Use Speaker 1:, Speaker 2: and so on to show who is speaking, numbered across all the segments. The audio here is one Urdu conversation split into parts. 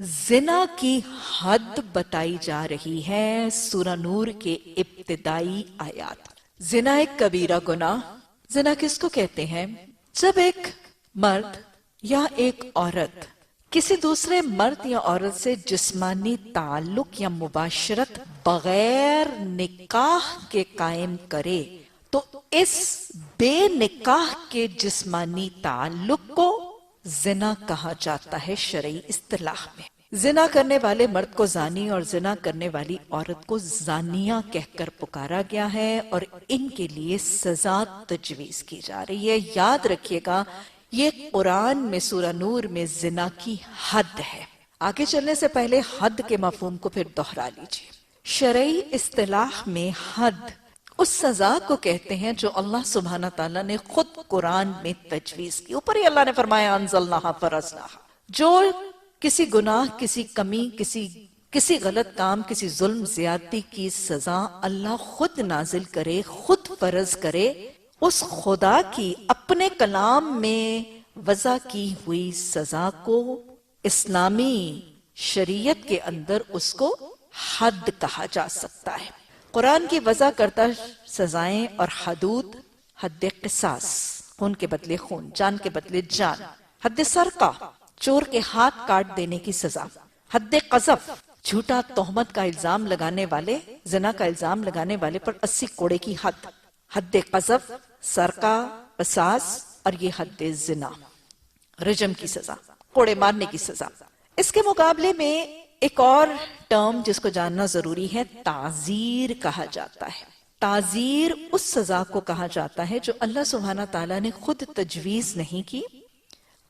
Speaker 1: زنا کی حد بتائی جا رہی ہے سورہ نور کے ابتدائی آیات۔ زنا ایک کبیرہ گناہ۔ زنا کس کو کہتے ہیں؟ جب ایک مرد یا ایک عورت کسی دوسرے مرد یا عورت سے جسمانی تعلق یا مباشرت بغیر نکاح کے قائم کرے تو اس بے نکاح کے جسمانی تعلق کو زنا کہا جاتا ہے شرعی اصطلاح میں۔ زنا کرنے والے مرد کو زانی اور زنا کرنے والی عورت کو زانیہ کہہ کر پکارا گیا ہے اور ان کے لیے سزا تجویز کی جا رہی ہے۔ یاد رکھیے گا یہ قرآن میں سورہ نور میں زنا کی حد ہے۔ آگے چلنے سے پہلے حد کے مفہوم کو پھر دہرا لیجیے۔ شرعی اصطلاح میں حد اس سزا کو کہتے ہیں جو اللہ سبحانہ تعالیٰ نے خود قرآن میں تجویز کی۔ اوپر ہی اللہ نے فرمایا انزلناہا فرضناہا۔ جو کسی گناہ، کسی کمی، کسی غلط کام، کسی ظلم زیادتی کی سزا اللہ خود نازل کرے، خود فرض کرے، اس خدا کی اپنے کلام میں وضع کی ہوئی سزا کو اسلامی شریعت کے اندر اس کو حد کہا جا سکتا ہے۔ قرآن کی وضع کرتا سزائیں اور حدود: حد قصاص، خون کے بدلے خون، جان کے بدلے جان; حد سرقہ، چور کے ہاتھ کاٹ دینے کی سزا; حد قذف، جھوٹا تہمت کا الزام لگانے والے، زنا کا الزام لگانے والے پر 80 کوڑے کی حد; حد قذف، سرقہ، قصاص، اور یہ حد زنا، رجم کی سزا، کوڑے مارنے کی سزا۔ اس کے مقابلے میں ایک اور ٹرم جس کو جاننا ضروری ہے، تعزیر کہا جاتا ہے۔ تعزیر اس سزا کو کہا جاتا ہے جو اللہ سبحانہ تعالیٰ نے خود تجویز نہیں کی،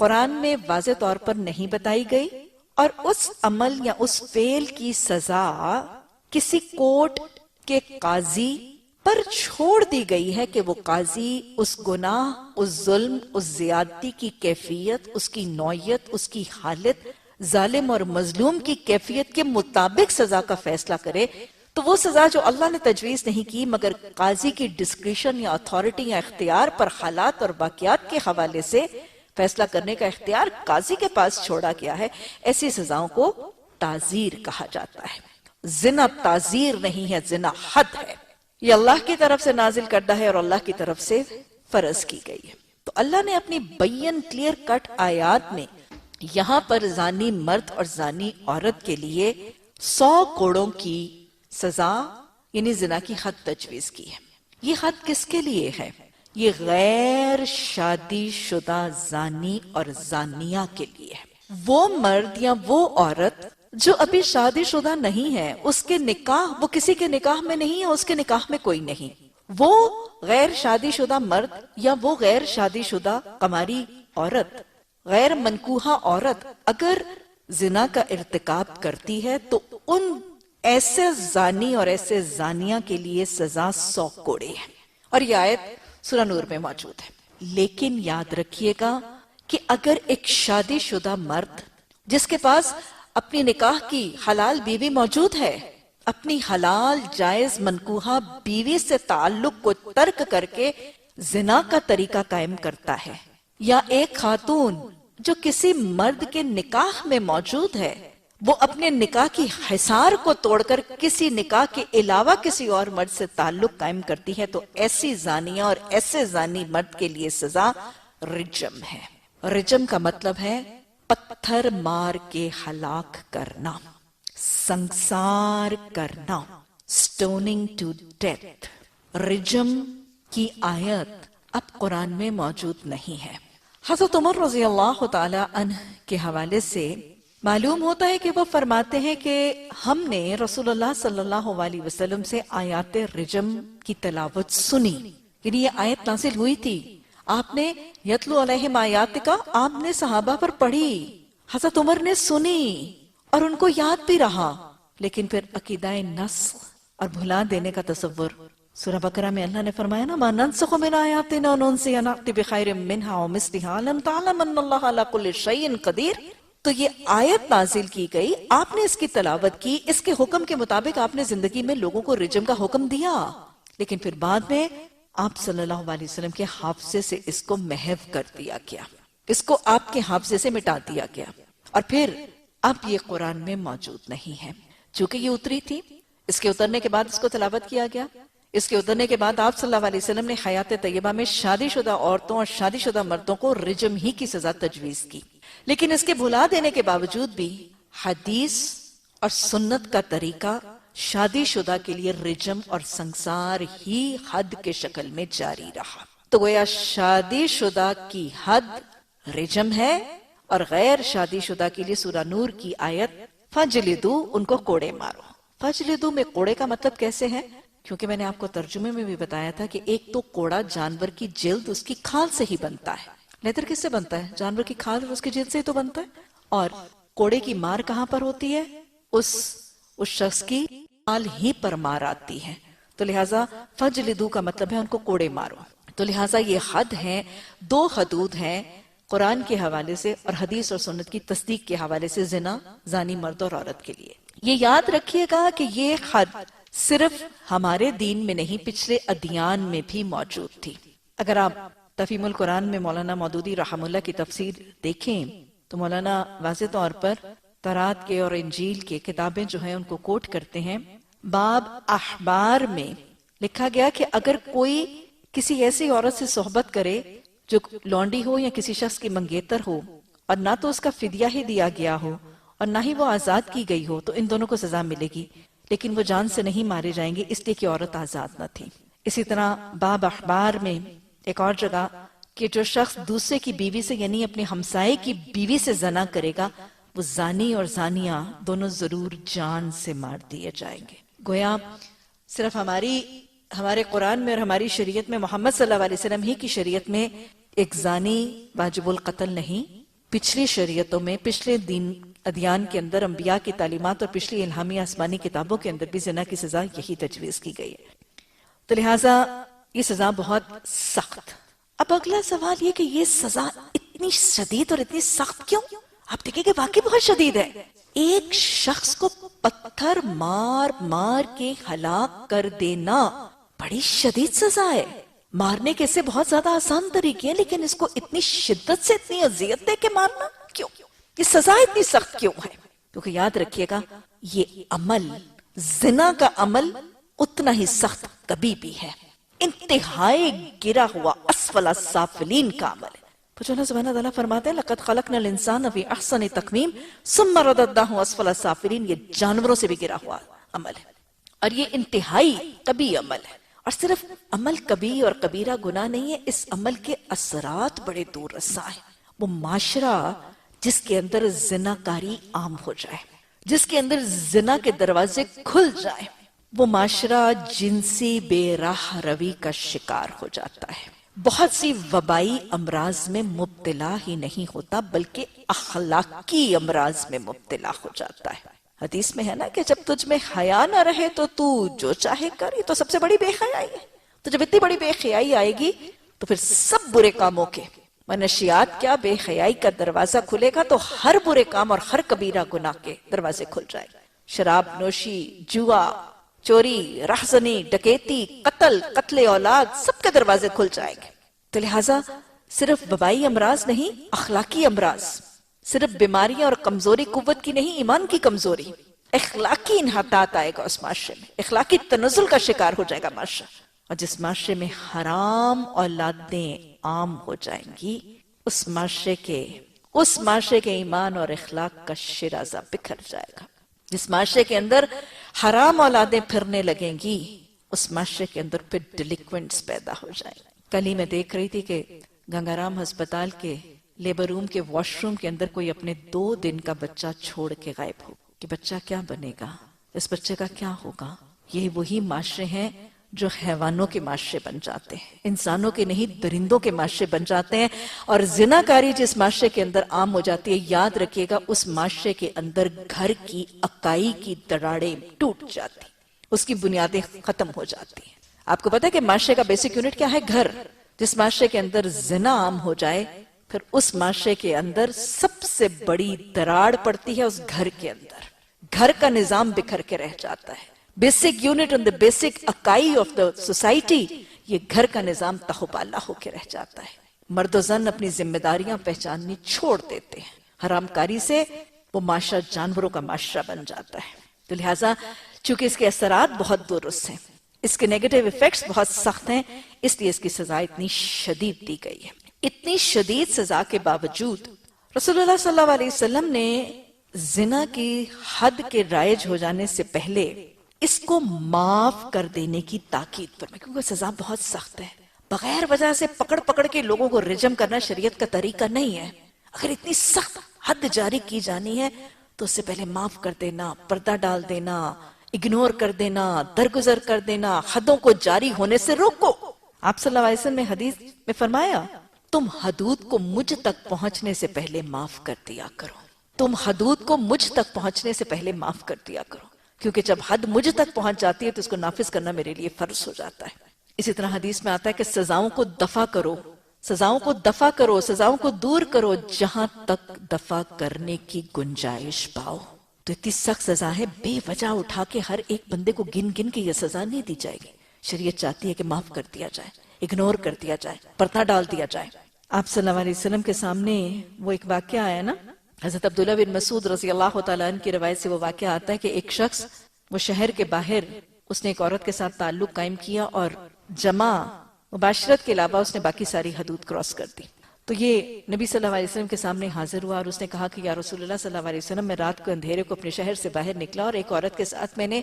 Speaker 1: قرآن میں واضح طور پر نہیں بتائی گئی، اور اس عمل یا اس فعل کی سزا کسی کورٹ کے قاضی پر چھوڑ دی گئی ہے کہ وہ قاضی اس گناہ، اس ظلم، اس زیادتی کی کیفیت، اس کی نوعیت، اس کی حالت، ظالم اور مظلوم کی کیفیت کے مطابق سزا کا فیصلہ کرے۔ تو وہ سزا جو اللہ نے تجویز نہیں کی مگر قاضی کی ڈسکریشن یا اتھارٹی یا اختیار پر حالات اور واقعات کے حوالے سے فیصلہ کرنے کا اختیار قاضی کے پاس چھوڑا گیا ہے، ایسی سزاؤں کو تعزیر کہا جاتا ہے۔ زنا تعزیر نہیں ہے، زنا حد ہے۔ یہ اللہ کی طرف سے نازل کردہ ہے اور اللہ کی طرف سے فرض کی گئی ہے۔ تو اللہ نے اپنی بین کلیئر کٹ آیات میں یہاں پر زانی مرد اور زانی عورت کے لیے 100 کوڑوں کی سزا یعنی زنا کی حد تجویز کی ہے۔ یہ حد کس کے لیے ہے؟ یہ غیر شادی شدہ زانی اور زانیہ کے لیے ہے۔ وہ مرد یا وہ عورت جو ابھی شادی شدہ نہیں ہے، اس کے نکاح، وہ کسی کے نکاح میں نہیں ہے، اس کے نکاح میں کوئی نہیں، وہ غیر شادی شدہ مرد یا وہ غیر شادی شدہ قماری عورت، غیر منکوحہ عورت اگر زنا کا ارتکاب کرتی ہے تو ان ایسے زانی اور ایسے زانیہ کے لیے سزا 100 کوڑے ہے، اور یہ آیت سورہ نور میں موجود ہے۔ لیکن یاد رکھیے گا کہ اگر ایک شادی شدہ مرد جس کے پاس اپنی نکاح کی حلال بیوی موجود ہے، اپنی حلال جائز منکوحہ بیوی سے تعلق کو ترک کر کے زنا کا طریقہ قائم کرتا ہے، یا ایک خاتون جو کسی مرد کے نکاح میں موجود ہے وہ اپنے نکاح کی حصار کو توڑ کر کسی نکاح کے علاوہ کسی اور مرد سے تعلق قائم کرتی ہے، تو ایسی زانیہ اور ایسے زانی مرد کے لیے سزا رجم ہے۔ رجم کا مطلب ہے پتھر مار کے ہلاک کرنا، سنگسار کرنا، سٹوننگ ٹو ڈیتھ۔ رجم کی آیت اب قرآن میں موجود نہیں ہے۔ حضرت عمر رضی اللہ تعالی عنہ کے حوالے سے معلوم ہوتا ہے کہ وہ فرماتے ہیں کہ ہم نے رسول اللہ صلی اللہ علیہ وسلم سے آیات رجم کی تلاوت سنی، یعنی یہ آیت نازل ہوئی تھی، آپ نے یتلو علیہم آیات کا آپ نے صحابہ پر پڑھی، حضرت عمر نے سنی اور ان کو یاد بھی رہا، لیکن پھر عقیدہ نسخ اور بھلا دینے کا تصور۔ سورہ بقرہ میں اللہ نے فرمایا نا ما ننسخ من آیاتنا او ننسیها نأتی بخیر منها او مثلها الم تعلم ان اللہ علی کل شیء قدیر۔ تو یہ آیت نازل کی گئی، آپ نے اس کی تلاوت کی، اس کے حکم کے مطابق آپ نے زندگی میں لوگوں کو رجم کا حکم دیا، لیکن پھر بعد میں آپ صلی اللہ علیہ وسلم کے حافظے سے اس کو محو کر دیا گیا، اس کو آپ کے حافظے سے مٹا دیا گیا، اور پھر اب یہ قرآن میں موجود نہیں ہے. چونکہ یہ اتری تھی، اس کے اترنے کے بعد اس کو تلاوت کیا گیا. اس کے اترنے کے بعد آپ صلی اللہ علیہ وسلم نے حیات طیبہ میں شادی شدہ عورتوں اور شادی شدہ مردوں کو رجم ہی کی سزا تجویز کی. لیکن اس کے بھلا دینے کے باوجود بھی حدیث اور سنت کا طریقہ شادی شدہ کے لیے رجم اور سنسار ہی حد کے شکل میں جاری رہا. تو گویا شادی شدہ کی حد رجم ہے، اور غیر شادی شدہ کے لیے سورہ نور کی آیت فجلدو، ان کو کوڑے مارو. فجلدو میں کوڑے کا مطلب کیسے ہے؟ کیونکہ میں نے آپ کو ترجمے میں بھی بتایا تھا کہ ایک تو کوڑا جانور کی جلد اس کی کھال سے ہی بنتا ہے. لیدر کس سے بنتا ہے؟ جانور کی کھال اور اس کی جلد سے ہی تو بنتا ہے. اور کوڑے کی مار کہاں پر ہوتی ہے؟ اس شخص کی کھال ہی پر مار آتی ہے. تو لہٰذا فجلدو کا مطلب ہے ان کو کوڑے مارو. تو لہٰذا یہ حد ہیں، دو حدود ہیں قرآن کے حوالے سے اور حدیث اور سنت کی تصدیق کے حوالے سے، زنا زانی مرد اور عورت کے لیے. یہ یاد رکھیے گا کہ یہ حد صرف ہمارے دین میں نہیں، پچھلے ادیان میں بھی موجود تھی. اگر آپ تفہیم القرآن میں مولانا مودودی رحمہ اللہ کی تفسیر دیکھیں تو مولانا واضح طور پر تورات کے اور انجیل کے کتابیں جو ہیں ان کو کوٹ کرتے ہیں. باب احبار میں لکھا گیا کہ اگر کوئی کسی ایسی عورت سے صحبت کرے جو لونڈی ہو یا کسی شخص کی منگیتر ہو، اور نہ تو اس کا فدیہ ہی دیا گیا ہو اور نہ ہی وہ آزاد کی گئی ہو، تو ان دونوں کو سزا ملے گی، لیکن وہ جان سے نہیں مارے جائیں گے اس لیے کہ عورت آزاد نہ تھی. اسی طرح باب احبار میں ایک اور جگہ کہ جو شخص دوسرے کی بیوی سے یعنی اپنے ہمسائے کی بیوی سے زنا کرے گا، وہ زانی اور زانیہ دونوں ضرور جان سے مار دیے جائیں گے. گویا صرف ہمارے قرآن میں اور ہماری شریعت میں، محمد صلی اللہ علیہ وسلم ہی کی شریعت میں ایک زانی واجب القتل نہیں. پچھلی شریعتوں میں، پچھلے دین ادیان کے اندر، انبیاء کی تعلیمات اور پچھلی الہامی آسمانی کتابوں کے اندر بھی زنا کی سزا یہی تجویز کی گئی ہے. تو لہٰذا یہ سزا بہت سخت. اب اگلا سوال یہ کہ یہ سزا اتنی شدید اور اتنی سخت کیوں؟ آپ دیکھیں کہ واقعی بہت شدید ہے. ایک شخص کو پتھر مار مار کے ہلاک کر دینا بڑی شدید سزا ہے. مارنے کے سے بہت زیادہ آسان طریقے ہیں، لیکن اس کو اتنی شدت سے، اتنی اذیت دے کے مارنا کیوں؟ یہ سزا اتنی سخت کیوں ہے؟ کیونکہ یاد رکھیے گا یہ عمل، زنا کا عمل اتنا ہی سخت کبھی بھی ہے، انتہائی گرا ہوا اسفل السافلین کا عمل ہے. تو اللہ سبحانہ تعالیٰ فرماتے ہیں لَقَدْ خَلَقْنَا الْإِنسَانَ فِي أَحْسَنِ تَقْوِيمٍ ثُمَّ رَدَدْنَاهُ أَسْفَلَ السَّافِلِينَ. یہ جانوروں سے بھی گرا ہوا عمل ہے اور یہ انتہائی کبھی عمل ہے. اور صرف عمل کبھی اور کبیرہ گناہ نہیں ہے، اس عمل کے اثرات بڑے دور رساں ہیں. وہ معاشرہ جس کے اندر زنا کاری عام ہو جائے، جس کے اندر زنا کے دروازے کھل جائے، وہ معاشرہ جنسی بے راہ روی کا شکار ہو جاتا ہے. بہت سی وبائی امراض میں مبتلا ہی نہیں ہوتا بلکہ اخلاقی امراض میں مبتلا ہو جاتا ہے. حدیث میں ہے نا کہ جب تجھ میں حیا نہ رہے تو جو چاہے کر. یہ تو سب سے بڑی بے حیائی ہے. تو جب اتنی بڑی بے حیائی آئے گی تو پھر سب برے کاموں کے منشیات کیا، بے حیائی کا دروازہ کھلے گا تو ہر برے کام اور ہر کبیرہ گناہ کے دروازے کھل جائے گا. شراب نوشی، جوا، چوری، رہزنی، ڈکیتی، قتل اولاد، سب کے دروازے کھل جائیں گے. تو لہٰذا صرف وبائی امراض نہیں، اخلاقی امراض، صرف بیماریاں اور کمزوری قوت کی نہیں، ایمان کی کمزوری، اخلاقی انحطاط آئے گا اس معاشرے میں، اخلاقی تنزل کا شکار ہو جائے گا معاشرہ. اور جس معاشرے میں حرام اولادیں عام ہو جائیں گی، اس معاشرے کے ایمان اور اخلاق کا شیرازہ بکھر جائے گا. جس معاشرے کے اندر حرام اولادیں پھرنے لگیں گی، اس معاشرے کے اندر پھر ڈیلیکوینٹس پیدا ہو جائیں گے. کل ہی میں دیکھ رہی تھی کہ گنگارام ہسپتال کے لیبر روم کے واش روم کے اندر کوئی اپنے 2 دن کا بچہ چھوڑ کے غائب ہو. کہ بچہ کیا بنے گا، اس بچے کا کیا ہوگا. یہ وہی معاشرے ہیں جو حیوانوں کے معاشرے بن جاتے ہیں، انسانوں کے نہیں درندوں کے معاشرے بن جاتے ہیں. اور زنا کاری جس معاشرے کے اندر عام ہو جاتی ہے، یاد رکھیے گا اس معاشرے کے اندر گھر کی اکائی کی دراڑیں ٹوٹ جاتی، اس کی بنیادیں ختم ہو جاتی ہیں. آپ کو پتا ہے کہ معاشرے کا بیسک یونٹ کیا ہے؟ گھر. جس معاشرے کے اندر زنا عام ہو جائے پھر اس معاشرے کے اندر سب سے بڑی دراڑ پڑتی ہے اس گھر کے اندر. گھر کا نظام بکھر کے رہ جاتا ہے. Basic unit and the basic اکائی of the society، یہ گھر کا نظام تہوپالا ہو کے رہ جاتا ہے. مرد و زن اپنی ذمہ داریاں پہچاننی چھوڑ دیتے ہیں. حرام کاری سے وہ معاشرہ جانوروں کا معاشرہ بن جاتا ہے. تو لہٰذا چونکہ اس کے اثرات بہت درست ہیں، اس کے نیگیٹو ایفیکٹس بہت سخت ہیں، اس لیے اس کی سزا اتنی شدید دی گئی ہے. اتنی شدید سزا کے باوجود رسول اللہ صلی اللہ علیہ وسلم نے زنا کی حد کے رائج ہو جانے سے پہلے اس کو معاف کر دینے کی تاکید فرمائی، کیونکہ سزا بہت سخت ہے. بغیر وجہ سے پکڑ پکڑ کے لوگوں کو رجم کرنا شریعت کا طریقہ نہیں ہے. اگر اتنی سخت حد جاری کی جانی ہے تو اس سے پہلے معاف کر دینا، پردہ ڈال دینا، اگنور کر دینا، درگزر کر دینا، حدوں کو جاری ہونے سے روکو. آپ صلی اللہ علیہ وسلم نے حدیث میں فرمایا تم حدود کو مجھ تک پہنچنے سے پہلے معاف کر دیا کرو. تم حدود کو مجھ تک پہنچنے سے پہلے معاف کر دیا کرو، کیونکہ جب حد مجھ تک پہنچ جاتی ہے تو اس کو نافذ کرنا میرے لیے فرض ہو جاتا ہے. اسی طرح حدیث میں آتا ہے کہ سزاؤں کو دفع کرو، سزاؤں کو دفع کرو، سزاؤں کو دور کرو جہاں تک دفع کرنے کی گنجائش پاؤ. تو اتنی سخت سزا ہے، بے وجہ اٹھا کے ہر ایک بندے کو گن گن کے یہ سزا نہیں دی جائے گی. شریعت چاہتی ہے کہ معاف کر دیا جائے، اگنور کر دیا جائے، پردہ ڈال دیا جائے. آپ صلی اللہ علیہ وسلم کے سامنے وہ ایک واقعہ آیا نا، حضرت عبداللہ بن مسعود رضی اللہ تعالیٰ عنہ کی روایت سے وہ واقعہ آتا ہے کہ ایک شخص وہ شہر کے باہر اس نے ایک عورت کے ساتھ تعلق قائم کیا اور جمع مباشرت کے علاوہ اس نے باقی ساری حدود کراس کر دی. تو یہ نبی صلی اللہ علیہ وسلم کے سامنے حاضر ہوا اور اس نے کہا کہ یا رسول اللہ صلی اللہ علیہ وسلم، میں رات کو اندھیرے کو اپنے شہر سے باہر نکلا اور ایک عورت کے ساتھ میں نے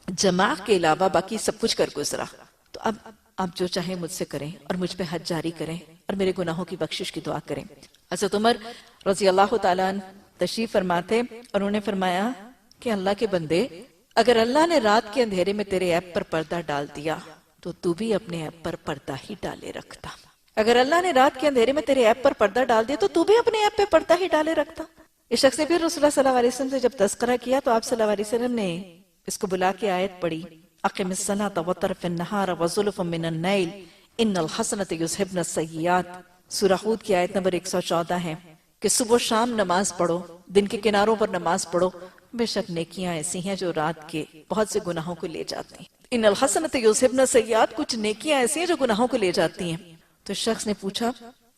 Speaker 1: جماع کے علاوہ باقی سب کچھ کر گزرا. تو اب آپ جو چاہیں مجھ سے کریں اور مجھ پہ حد جاری کریں اور میرے گناہوں کی بخشش کی دعا کریں. حضرت عمر رضی اللہ تعالیٰ عنہ تشریف فرماتے اور انہوں نے فرمایا کہ اللہ کے بندے، اگر اللہ نے رات کے اندھیرے میں تیرے ایپ پر پردہ ڈال دیا تو تو بھی اپنے ایپ پر پردہ ہی ڈالے رکھتا. اگر اللہ نے رات کے اندھیرے میں تیرے ایپ پر پردہ ڈال دیا تو تو بھی اپنے ایپ پہ پردہ ہی ڈالے رکھتا. اس شخص نے پھر رسول اللہ صلی اللہ علیہ وسلم سے جب تذکرہ کیا تو آپ صلی اللہ علیہ وسلم نے اس کو بلا کے آیت پڑھی، اقم الصلاۃ وطرف النہار وزلفا من اللیل ان الحسنۃ یذہبن السیئات. سورہ ہود کی آیت نمبر 114 ہے کہ صبح و شام نماز پڑھو، دن کے کناروں پر نماز پڑھو، بے شک نیکیاں ایسی ہیں جو رات کے بہت سے گناہوں کو لے جاتی ہیں. ان الحسنۃ یذہبن السیئات، کچھ نیکیاں ایسی ہیں جو گناہوں کو لے جاتی ہیں. تو شخص نے پوچھا،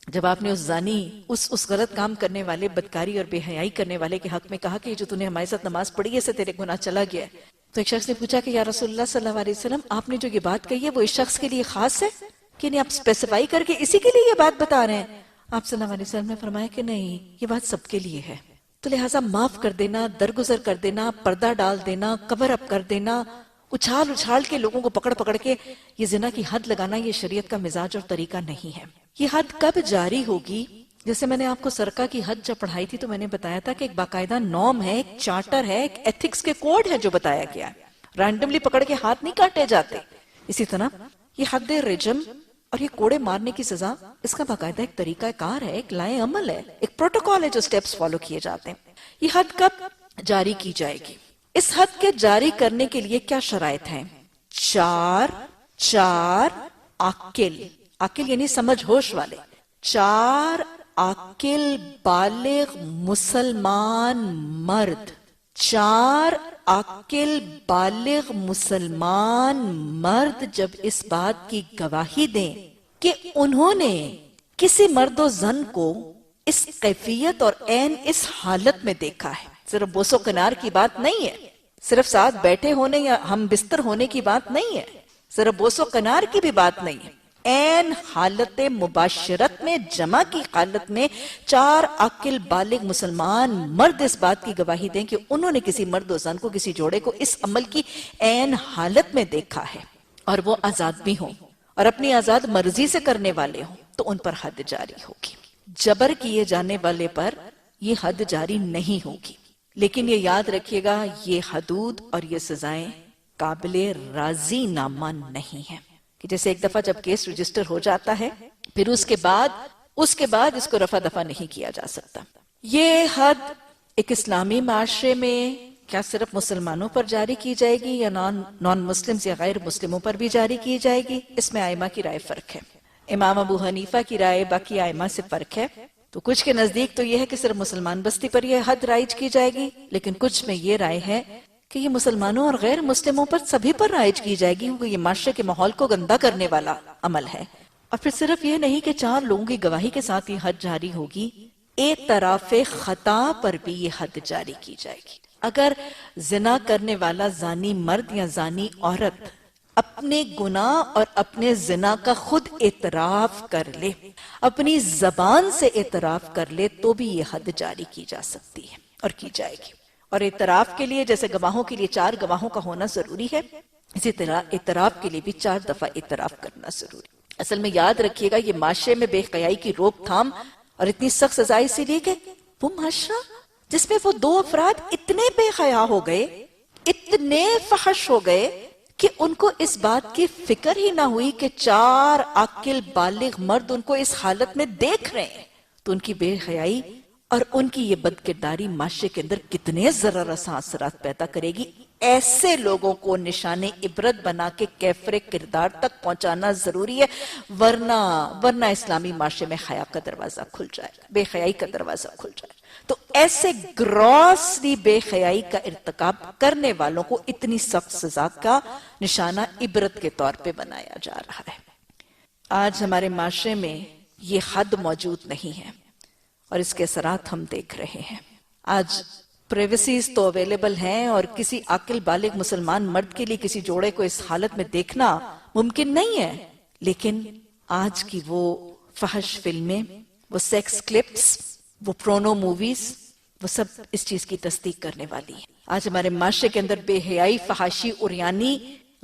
Speaker 1: جب آپ نے اس زانی، اس غلط کام کرنے والے، بدکاری اور بے حیائی کرنے والے کے حق میں کہا کہ جو تو نے ہمارے ساتھ نماز پڑھی ہے اس سے تیرے گناہ چلا گیا ہے، تو ایک شخص نے پوچھا کہ یا رسول اللہ صلی اللہ علیہ وسلم، آپ نے جو یہ بات کہی ہے وہ اس شخص کے لیے خاص ہے کہ نہیں آپ اسپیسیفائی کر کے اسی کے لیے یہ بات بتا رہے ہیں؟ آپ صلی اللہ علیہ وسلم نے فرمایا کہ نہیں، یہ بات سب کے لیے ہے. تو لہٰذا معاف کر دینا، درگزر کر دینا، پردہ ڈال دینا، کور اپ کر دینا، اچھال اچھال کے لوگوں کو پکڑ پکڑ کے یہ زنا کی حد لگانا، یہ شریعت کا مزاج اور طریقہ نہیں ہے. یہ حد کب جاری ہوگی؟ جیسے میں نے آپ کو سرقہ کی حد جب پڑھائی تھی تو میں نے بتایا تھا کہ ایک باقاعدہ نارم ہے، ایک چارٹر ہے، ایک ایتھکس کے کوڈ ہے جو بتایا گیا ہے. رینڈملی پکڑ کے ہاتھ نہیں کاٹے جاتے. اسی طرح یہ حد رجم اور یہ کوڑے مارنے کی سزا، اس کا باقاعدہ ایک طریقہ کار ہے، ایک لائے عمل ہے، ایک پروٹوکول ہے جو سٹیپس فالو کیے جاتے ہیں. یہ حد کب جاری کی جائے گی؟ اس حد کے جاری کرنے کے لیے کیا شرائط ہیں؟ چار عاقل یعنی سمجھ ہوش والے، 4 عاقل بالغ مسلمان مرد، 4 عاقل بالغ مسلمان مرد جب اس بات کی گواہی دیں کہ انہوں نے کسی مرد و زن کو اس کیفیت اور عین اس حالت میں دیکھا ہے. صرف بوس و کنار کی بات نہیں ہے، صرف ساتھ بیٹھے ہونے یا ہم بستر ہونے کی بات نہیں ہے، صرف بوس و کنار کی بھی بات نہیں ہے. عین حالت مباشرت میں، جمع کی حالت میں 4 عاقل بالغ مسلمان مرد اس بات کی گواہی دیں کہ انہوں نے کسی مرد و زن کو، کسی جوڑے کو اس عمل کی عین حالت میں دیکھا ہے اور وہ آزاد بھی ہوں اور اپنی آزاد مرضی سے کرنے والے ہوں تو ان پر حد جاری ہوگی. جبر کیے جانے والے پر یہ حد جاری نہیں ہوگی. لیکن یہ یاد رکھیے گا، یہ حدود اور یہ سزائیں قابل راضی نامہ نہیں ہیں کہ جیسے ایک دفعہ جب کیس رجسٹر ہو جاتا ہے پھر اس کے بعد اس کو رفع دفع نہیں کیا جا سکتا. یہ حد ایک اسلامی معاشرے میں کیا صرف مسلمانوں پر جاری کی جائے گی یا نان مسلمز یا غیر مسلموں پر بھی جاری کی جائے گی؟ اس میں ائمہ کی رائے فرق ہے. امام ابو حنیفہ کی رائے باقی ائمہ سے فرق ہے. تو کچھ کے نزدیک تو یہ ہے کہ صرف مسلمان بستی پر یہ حد رائج کی جائے گی، لیکن کچھ میں یہ رائے ہے کہ یہ مسلمانوں اور غیر مسلموں پر سبھی پر رائج کی جائے گی کیونکہ یہ معاشرے کے ماحول کو گندا کرنے والا عمل ہے. اور پھر صرف یہ نہیں کہ 4 لوگوں کی گواہی کے ساتھ یہ حد جاری ہوگی، اعتراف خطا پر بھی یہ حد جاری کی جائے گی۔ اگر زنا کرنے والا زانی مرد یا زانی عورت اپنے گناہ اور اپنے زنا کا خود اعتراف کر لے، اپنی زبان سے اعتراف کر لے، تو بھی یہ حد جاری کی جا سکتی ہے اور کی جائے گی۔ اور اعتراف کے لیے جیسے گواہوں کے لیے 4 گواہوں کا ہونا ضروری ہے، اسی طرح اعتراف کے لیے بھی 4 دفعہ اعتراف کرنا ضروری۔ اصل میں یاد رکھیے گا، یہ معاشرے میں بے حیائی کی روک تھام اور اتنی سخت سزا اسی لیے کہ وہ معاشرہ جس میں وہ 2 افراد اتنے بے حیا ہو گئے، اتنے فحش ہو گئے کہ ان کو اس بات کی فکر ہی نہ ہوئی کہ 4 عاقل بالغ مرد ان کو اس حالت میں دیکھ رہے ہیں، تو ان کی بے حیائی اور ان کی یہ بد کرداری معاشرے کے اندر کتنے ضرر رساں اثرات پیدا کرے گی۔ ایسے لوگوں کو نشان عبرت بنا کے کیفر کردار تک پہنچانا ضروری ہے، ورنہ اسلامی معاشرے میں حیا کا دروازہ کھل جائے گا، بے حیائی کا دروازہ کھل جائے گا۔ تو ایسے گراسلی بے حیائی کا ارتکاب کرنے والوں کو اتنی سخت سزا کا نشانہ عبرت کے طور پہ بنایا جا رہا ہے۔ آج ہمارے معاشرے میں یہ حد موجود نہیں ہے اور اس کے اثرات ہم دیکھ رہے ہیں۔ آج پریویسیز تو اویلیبل ہیں اور کسی عاقل بالغ مسلمان مرد کے لیے کسی جوڑے کو اس حالت میں دیکھنا ممکن نہیں ہے، لیکن آج کی وہ فحش فلمیں، وہ سیکس کلپس، وہ پرونو موویز، وہ سب اس چیز کی تصدیق کرنے والی ہیں۔ آج ہمارے معاشرے کے اندر بے حیائی، فحاشی، عریانی،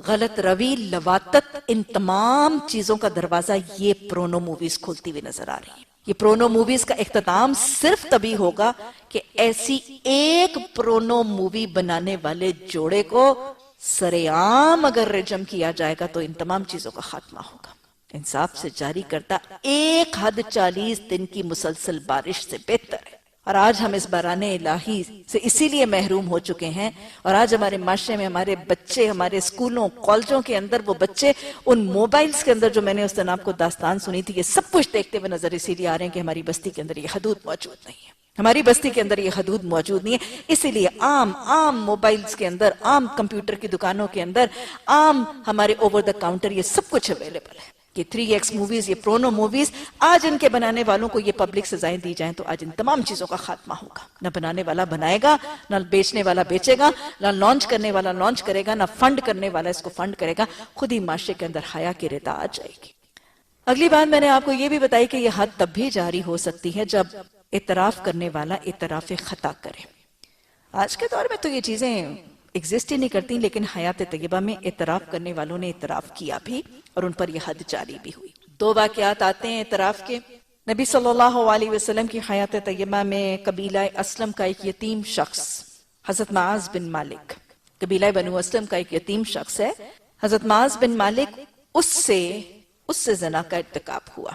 Speaker 1: غلط روی، لواطت، ان تمام چیزوں کا دروازہ یہ پرونو موویز کھولتی ہوئی نظر آ رہی ہیں۔ یہ پرونو موویز کا اختتام صرف تبھی ہوگا کہ ایسی ایک پرونو مووی بنانے والے جوڑے کو سرے عام اگر رجم کیا جائے گا تو ان تمام چیزوں کا خاتمہ ہوگا۔ انصاف سے جاری کرتا ایک حد 40 دن کی مسلسل بارش سے بہتر ہے۔ اور آج ہم اس باران الہی سے اسی لیے محروم ہو چکے ہیں، اور آج ہمارے معاشرے میں ہمارے بچے، ہمارے اسکولوں کالجوں کے اندر وہ بچے ان موبائلز کے اندر جو میں نے اس دن آپ کو داستان سنی تھی، یہ سب کچھ دیکھتے ہوئے نظر اسی لیے آ رہے ہیں کہ ہماری بستی کے اندر یہ حدود موجود نہیں ہے۔ ہماری بستی کے اندر یہ حدود موجود نہیں ہے، اسی لیے عام موبائلز کے اندر، عام کمپیوٹر کی دکانوں کے اندر، عام ہمارے اوور دا کاؤنٹر یہ سب کچھ اویلیبل ہے۔ یہ 3X موویز، یہ پرونو موویز، آج ان کے بنانے والوں کو یہ پبلک سزائیں دی جائیں تو آج ان تمام چیزوں کا خاتمہ ہوگا۔ نہ بنانے والا بنائے گا، نہ بیچنے والا بیچے گا، نہ لانچ کرنے والا لانچ کرے گا، نہ فنڈ کرنے والا اس کو فنڈ کرے گا، خود ہی معاشرے کے اندر حیا کی ردا آ جائے گی۔ اگلی بات میں نے آپ کو یہ بھی بتائی کہ یہ حد تب بھی جاری ہو سکتی ہے جب اعتراف کرنے والا اعتراف خطا کرے۔ آج کے دور میں تو یہ چیزیں ایگزسٹ ہی نہیں کرتی، لیکن حیات طیبہ میں اعتراف کرنے والوں نے اعتراف کیا بھی اور ان پر یہ حد جاری بھی ہوئی۔ 2 واقعات آتے ہیں اعتراف کے۔ نبی صلی اللہ علیہ وسلم کی حیات طیبہ میں قبیلہ اسلم کا ایک یتیم شخص حضرت معاذ بن مالک، قبیلہ بنو اسلم کا ایک یتیم شخص ہے، حضرت معاذ بن مالک، اس سے زنا کا ارتکاب ہوا۔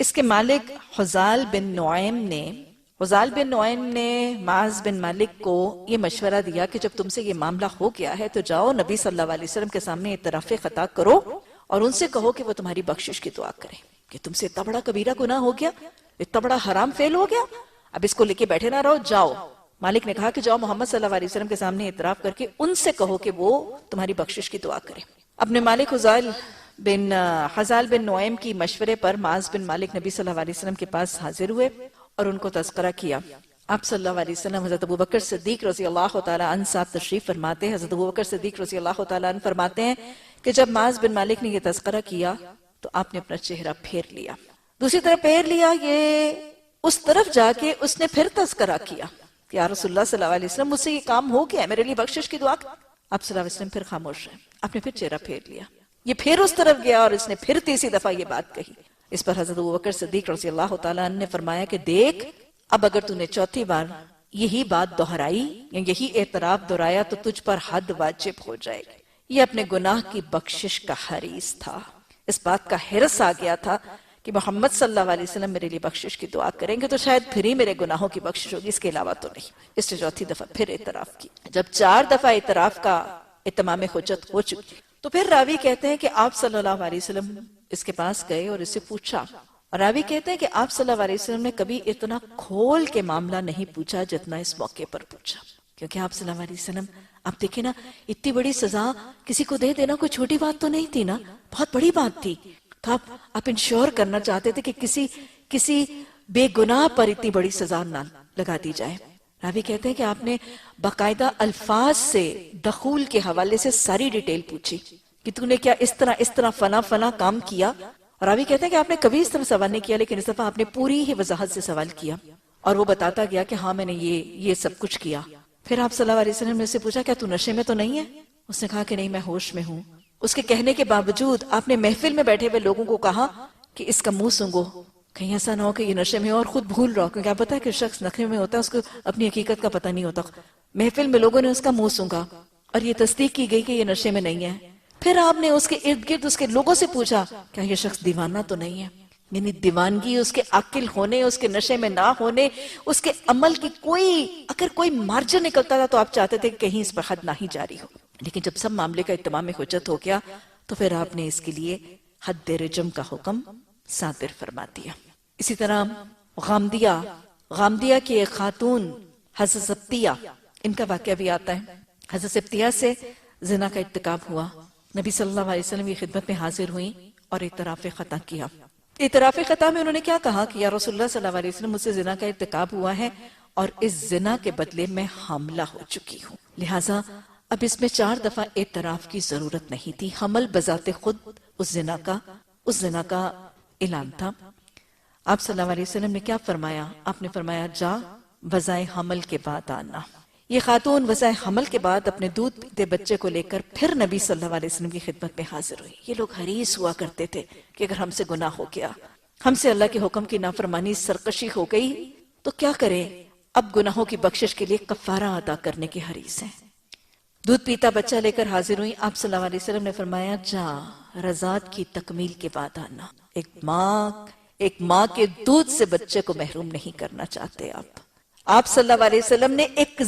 Speaker 1: اس کے مالک حذال بن نعیم نے معاذ بن مالک کو یہ مشورہ دیا کہ جب تم سے یہ معاملہ ہو گیا ہے تو جاؤ نبی صلی اللہ علیہ وسلم کے سامنے اعتراف خطا کرو اور ان سے کہو کہ وہ تمہاری بخشش کی دعا کریں، کہ تم سے اتنا بڑا کبیرہ گناہ ہو گیا، اتنا بڑا حرام فعل ہو گیا، اب اس کو لے کے بیٹھے نہ رہو، جاؤ۔ مالک نے کہا کہ جاؤ محمد صلی اللہ علیہ وسلم کے سامنے اعتراف کر کے ان سے کہو کہ وہ تمہاری بخشش کی دعا کریں۔ اپنے مالک حذال بن نعیم کی مشورے پر معاذ بن مالک نبی صلی اللہ علیہ وسلم کے پاس حاضر ہوئے اور ان کو تذکرہ کیا۔ آپ صلی اللہ علیہ وسلم حضرت ابوبکر صدیق رضی اللہ تعالیٰ عنہ صاحب تشریف فرماتے ہیں۔ حضرت ابوبکر صدیق رضی اللہ تعالیٰ عنہ فرماتے ہیں کہ جب معاذ بن مالک نے یہ تذکرہ کیا تو آپ نے اپنا چہرہ پھیر لیا، دوسری طرف پھیر لیا، یہ اس طرف جا کے اس نے پھر تذکرہ کیا کہ یا رسول اللہ صلی اللہ علیہ وسلم مجھ سے یہ کام ہو گیا ہے، میرے لیے بخشش کی دعا۔ آپ صلی اللہ علیہ وسلم پھر خاموش رہے، آپ نے پھر چہرہ پھیر لیا، یہ پھر اس طرف گیا اور اس نے پھر تیسری دفعہ یہ بات کہی۔ اس پر حضرت ابوبکر صدیق رضی اللہ تعالیٰ عنہ نے فرمایا کہ دیکھ، اب اگر تو نے چوتھی بار یہی بات دہرائی یا یہی اعتراف دہرایا تو تجھ پر حد واجب ہو جائے گی۔ یہ اپنے گناہ کی بخشش کا حریص تھا، اس بات کا حرص آ گیا تھا کہ محمد صلی اللہ علیہ وسلم میرے لیے بخشش کی دعا کریں گے تو شاید پھر ہی میرے گناہوں کی بخشش ہوگی، اس کے علاوہ تو نہیں۔ اس نے چوتھی دفعہ پھر اعتراف کی۔ جب 4 دفعہ اعتراف کا اتمام حجت ہو چکی تو پھر راوی کہتے ہیں کہ آپ صلی اللہ علیہ وسلم اس کے پاس گئے اور اس سے پوچھا، اور راوی کہتے ہیں کہ آپ صلی اللہ علیہ وسلم نے کبھی اتنا کھول کے معاملہ نہیں پوچھا جتنا اس موقع پر پوچھا، کیونکہ آپ صلی اللہ علیہ وسلم، آپ دیکھیں نا، اتنی بڑی سزا کسی کو دے دینا کوئی چھوٹی بات تو نہیں تھی نا، بہت بڑی بات تھی۔ تو آپ انشور کرنا چاہتے تھے کہ کسی بے گناہ پر اتنی بڑی سزا نہ لگا دی جائے۔ راوی کہتے ہیں کہ آپ نے باقاعدہ الفاظ سے دخول کے حوالے سے ساری ڈیٹیل پوچھی کہ تو نے کیا اس طرح فنا کام کیا، اور راوی کہتے ہیں کہ آپ نے کبھی اس طرح سوال نہیں کیا، لیکن اس دفعہ آپ نے پوری ہی وضاحت سے سوال کیا اور وہ بتاتا گیا کہ ہاں میں نے یہ سب کچھ کیا۔ پھر آپ صلی اللہ علیہ وسلم نے اس سے پوچھا کیا تو نشے میں تو نہیں ہے؟ اس نے کہا کہ نہیں، میں ہوش میں ہوں۔ اس کے کہنے کے باوجود آپ نے محفل میں بیٹھے ہوئے لوگوں کو کہا کہ اس کا منہ سونگو، کہیں ایسا نہ ہو کہ یہ نشے میں ہو اور خود بھول رہا ہو، کیونکہ آپ پتا ہے کہ شخص نشے میں ہوتا ہے اس کو اپنی حقیقت کا پتہ نہیں ہوتا۔ محفل میں لوگوں نے اس کا منہ سونگا اور یہ تصدیق کی گئی کہ یہ نشے میں نہیں ہے۔ پھر آپ نے اس کے ارد گرد اس کے لوگوں سے پوچھا کیا یہ شخص دیوانہ تو نہیں ہے؟ یعنی دیوانگی اس کے عاقل ہونے، اس کے نشے میں نہ ہونے، اس کے عمل کی اگر کوئی مارجن نکلتا تھا تو آپ چاہتے تھے کہ کہیں اس پر حد نہ ہی جاری ہو۔ لیکن جب سب معاملے کا اتمام حجت ہو گیا تو پھر آپ نے اس کے لیے حد رجم کا حکم صادر فرما دیا۔ اسی طرح غامدیہ کی ایک خاتون حضرت سبتیہ، ان کا واقعہ بھی آتا ہے۔ حضرت سبتیہ سے زنا کا ارتکاب ہوا، نبی صلی اللہ علیہ وسلم کی خدمت میں حاضر ہوئیں اور اعتراف خطا کیا۔ اعتراف خطا میں انہوں نے کیا کہا کہ یا رسول اللہ صلی اللہ علیہ وسلم، مجھ سے زنا کا ارتکاب ہوا ہے اور اس زنا کے بدلے میں حاملہ ہو چکی ہوں، لہٰذا اب اس میں 4 دفعہ اعتراف کی ضرورت نہیں تھی، حمل بذات خود اس زنا کا اعلان تھا۔ آپ صلی اللہ علیہ وسلم نے کیا فرمایا؟ آپ نے فرمایا جا وضع حمل کے بعد آنا۔ یہ خاتون وضع حمل کے بعد اپنے دودھ پیتے بچے کو لے کر پھر نبی صلی اللہ علیہ وسلم کی خدمت میں حاضر ہوئی۔ یہ لوگ حریص ہوا کرتے تھے کہ اگر ہم سے گناہ ہو گیا، ہم سے اللہ کے حکم کی نافرمانی سرکشی ہو گئی تو کیا کریں؟ اب گناہوں کی بخشش کے لیے کفارہ ادا کرنے کے حریص ہیں۔ دودھ پیتا بچہ لے کر حاضر ہوئی، آپ صلی اللہ علیہ وسلم نے فرمایا جا رضاعت کی تکمیل کے بعد آنا۔ ایک ماں کے دودھ سے بچے کو محروم نہیں کرنا چاہتے آپ صلی اللہ علیہ وسلم نے ایک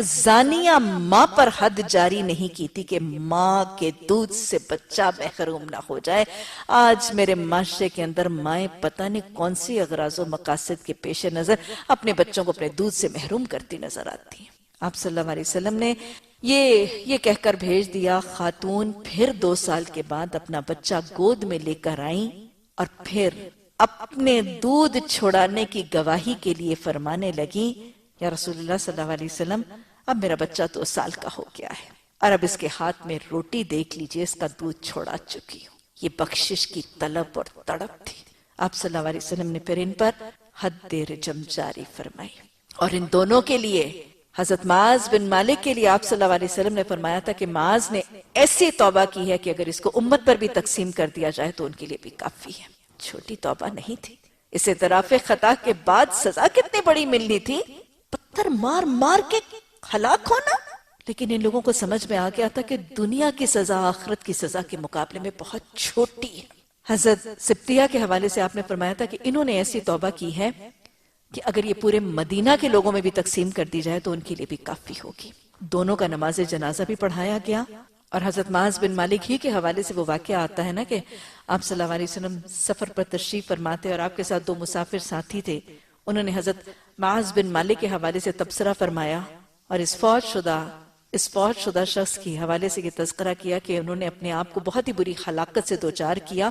Speaker 1: زانیہ ماں پر حد جاری نہیں کی تھی کہ ماں کے دودھ سے بچہ محروم نہ ہو جائے۔ آج میرے معاشرے کے اندر مائیں پتہ نہیں کون سی اغراض و مقاصد کے پیش نظر اپنے بچوں کو اپنے دودھ سے محروم کرتی نظر آتی ہیں۔ آپ صلی اللہ علیہ وسلم نے یہ کہہ کر بھیج دیا۔ خاتون پھر 2 سال کے بعد اپنا بچہ گود میں لے کر آئیں اور پھر اپنے دودھ چھڑانے کی گواہی کے لیے فرمانے لگی یا رسول اللہ صلی اللہ علیہ وسلم، اب میرا بچہ 2 سال کا ہو گیا ہے اور اب اس کے ہاتھ میں روٹی دیکھ لیجئے، اس کا دودھ چھوڑا چکی ہوں۔ یہ بخشش کی طلب اور تڑپ تھی۔ آپ صلی اللہ علیہ وسلم نے پھر ان پر حد رجم جاری فرمائی، اور ان دونوں کے لیے حضرت معاذ بن مالک کے لیے آپ صلی اللہ علیہ وسلم نے فرمایا تھا کہ معاذ نے ایسی توبہ کی ہے کہ اگر اس کو امت پر بھی تقسیم کر دیا جائے تو ان کے لیے بھی کافی ہے۔ چھوٹی توبہ نہیں تھی۔ اس اعتراف خطا کے بعد سزا کتنی بڑی ملنی تھی، پتھر مار مار کے ہلاک ہونا۔ لیکن ان لوگوں کو سمجھ میں آ گیا تھا کہ دنیا کی سزا آخرت کی سزا کے مقابلے میں بہت چھوٹی ہے۔ حضرت سبتیہ کے حوالے سے آپ نے فرمایا تھا کہ انہوں نے ایسی توبہ کی ہے کہ اگر یہ پورے مدینہ کے لوگوں میں بھی تقسیم کر دی جائے تو ان کے لیے بھی کافی ہوگی۔ دونوں کا نماز جنازہ بھی پڑھایا گیا، اور حضرت معاذ بن مالک ہی کے حوالے سے وہ واقعہ آتا ہے نا کہ آپ صلی اللہ علیہ وسلم سفر پر تشریف فرماتے اور آپ کے ساتھ 2 مسافر ساتھی تھے۔ انہوں نے حضرت معاذ بن مالک کے حوالے سے تبصرہ فرمایا اور اس فوت شدہ شخص کے حوالے سے یہ تذکرہ کیا کہ انہوں نے اپنے آپ کو بہت ہی بری ہلاکت سے دوچار کیا۔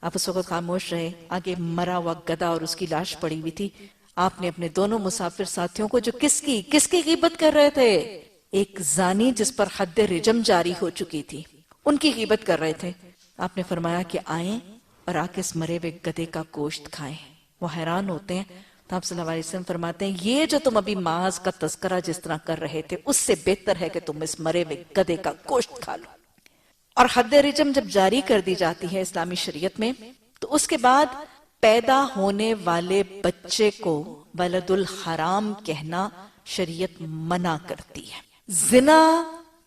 Speaker 1: آپ اس وقت خاموش رہے، آگے مرا ہوا گدھا اور اس کی لاش پڑی ہوئی تھی۔ آپ نے اپنے دونوں مسافر ساتھیوں کو جو کس کی غیبت کر رہے تھے، ایک زانی جس پر حد رجم جاری ہو چکی تھی، ان کی غیبت کر رہے تھے، آپ نے فرمایا کہ آئیں اور آ کے اس مرے ہوئے گدھے کا گوشت کھائیں۔ وہ حیران ہوتے ہیں تو آپ صلی اللہ علیہ وسلم فرماتے ہیں یہ جو تم ابھی معاذ کا تذکرہ جس طرح کر رہے تھے اس سے بہتر ہے کہ تم اس مرے ہوئے گدھے کا گوشت کھا لو۔ اور حد رجم جب جاری کر دی جاتی ہے اسلامی شریعت میں تو اس کے بعد پیدا ہونے والے بچے کو ولد الحرام کہنا شریعت منع کرتی ہے۔ زنا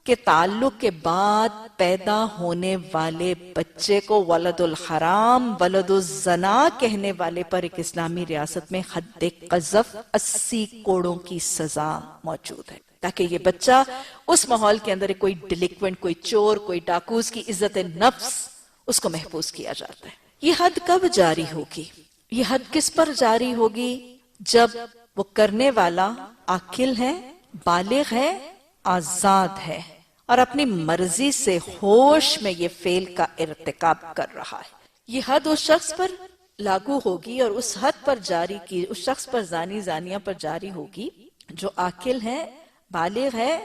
Speaker 1: کے تعلق کے بعد پیدا ہونے والے بچے کو ولد الحرام ولد الزنا کہنے والے پر ایک اسلامی ریاست میں حد قذف 80 کوڑوں کی سزا موجود ہے، تاکہ یہ بچہ اس ماحول کے اندر کوئی ڈیلیکوینٹ، کوئی چور، کوئی ڈاکوز کی عزت نفس اس کو محفوظ کیا جاتا ہے۔ یہ حد کب جاری ہوگی؟ یہ حد کس پر جاری ہوگی؟ جب وہ کرنے والا عاقل ہے، بالغ ہے، آزاد ہے اور اپنی مرضی سے ہوش میں یہ فعل کا ارتکاب کر رہا ہے۔ یہ حد اس شخص پر لاگو ہوگی اور اس حد پر جاری کی، اس شخص پر زانی زانیہ پر جاری ہوگی جو عاقل ہے، بالغ ہے،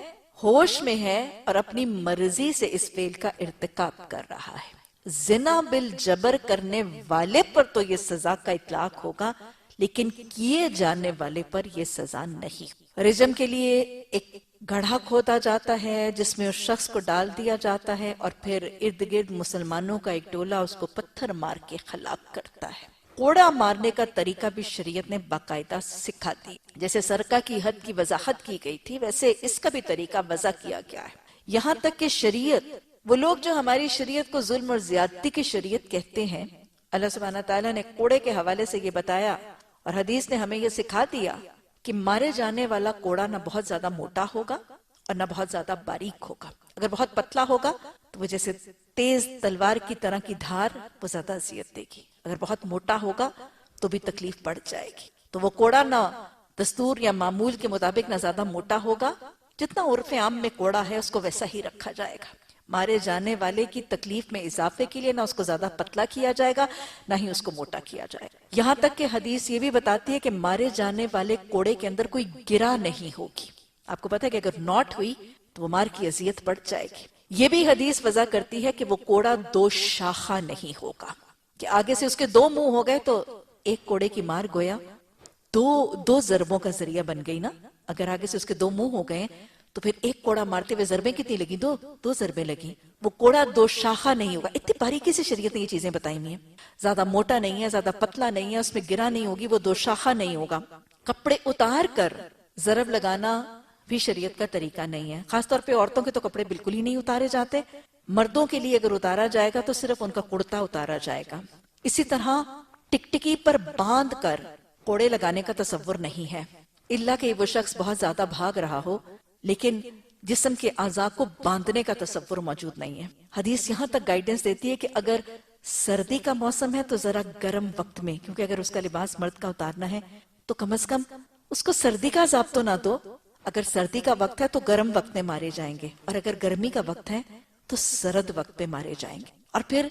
Speaker 1: ہوش میں ہے اور اپنی مرضی سے اس فعل کا ارتکاب کر رہا ہے۔ زنا بالجبر کرنے والے پر تو یہ سزا کا اطلاق ہوگا، لیکن کیے جانے والے پر یہ سزا نہیں۔ رجم کے لیے ایک گڑھا کھودا جاتا ہے جس میں اس شخص کو ڈال دیا جاتا ہے اور پھر ارد گرد مسلمانوں کا ایک ٹولہ اس کو پتھر مار کے ہلاک کرتا ہے۔ کوڑا مارنے کا طریقہ بھی شریعت نے باقاعدہ سکھا دی، جیسے سرقہ کی حد کی وضاحت کی گئی تھی ویسے اس کا بھی طریقہ وضع کیا گیا ہے۔ یہاں تک کہ شریعت، وہ لوگ جو ہماری شریعت کو ظلم اور زیادتی کی شریعت کہتے ہیں، اللہ سبحانہ تعالیٰ نے کوڑے کے حوالے سے یہ بتایا اور حدیث نے ہمیں یہ سکھا دیا کہ مارے جانے والا کوڑا نہ بہت زیادہ موٹا ہوگا اور نہ بہت زیادہ باریک ہوگا۔ اگر بہت پتلا ہوگا تو وہ جیسے تیز تلوار کی طرح کی دھار، وہ زیادہ اذیت دے گی۔ اگر بہت موٹا ہوگا تو بھی تکلیف پڑ جائے گی۔ تو وہ کوڑا نہ دستور یا معمول کے مطابق نہ زیادہ موٹا ہوگا، جتنا عرف عام میں کوڑا ہے اس کو ویسا ہی رکھا جائے گا۔ مارے جانے والے کی تکلیف میں اضافے کے لیے نہ اس کو زیادہ پتلا کیا جائے گا نہ ہی اس کو موٹا کیا جائے گا۔ یہاں تک کہ حدیث یہ بھی بتاتی ہے کہ مارے جانے والے کوڑے کے اندر کوئی گرہ نہیں ہوگی۔ آپ کو پتا ہے کہ اگر نوٹ ہوئی تو وہ مار کی اذیت بڑھ جائے گی۔ یہ بھی حدیث وضع کرتی ہے کہ وہ کوڑا دو شاخہ نہیں ہوگا، کہ آگے سے اس کے دو منہ ہو گئے تو ایک کوڑے کی مار گویا دو ضربوں کا ذریعہ بن گئی نا۔ اگر آگے سے اس کے دو منہ ہو گئے تو پھر ایک کوڑا مارتے ہوئے ضربیں کتنی لگی؟ دو ضربیں لگی۔ وہ کوڑا دو شاخہ نہیں ہوگا۔ اتنی باریکی سے شریعت نے یہ چیزیں بتائی ہوئی ہیں، زیادہ موٹا نہیں ہے، زیادہ پتلا نہیں ہے، اس میں گرہ نہیں ہوگی، وہ دو شاخہ نہیں ہوگا۔ کپڑے اتار کر ضرب لگانا بھی شریعت کا طریقہ نہیں ہے۔ خاص طور پہ عورتوں کے تو کپڑے بالکل ہی نہیں اتارے جاتے۔ مردوں کے لیے اگر اتارا جائے گا تو صرف ان کا کرتا اتارا جائے گا۔ اسی طرح ٹکٹکی پر باندھ کر کوڑے لگانے کا تصور نہیں ہے، الا کہ وہ شخص بہت زیادہ بھاگ رہا ہو، لیکن جسم کے اعضاء کو باندھنے کا تصور موجود نہیں ہے۔ حدیث یہاں تک گائیڈنس دیتی ہے کہ اگر سردی کا موسم ہے تو ذرا گرم وقت میں، کیونکہ اگر اس کا لباس مرد کا اتارنا ہے تو کم از کم اس کو سردی کا عذاب تو نہ دو۔ اگر سردی کا وقت ہے تو گرم وقت میں مارے جائیں گے، اور اگر گرمی کا وقت ہے تو سرد وقت پہ مارے جائیں گے۔ اور پھر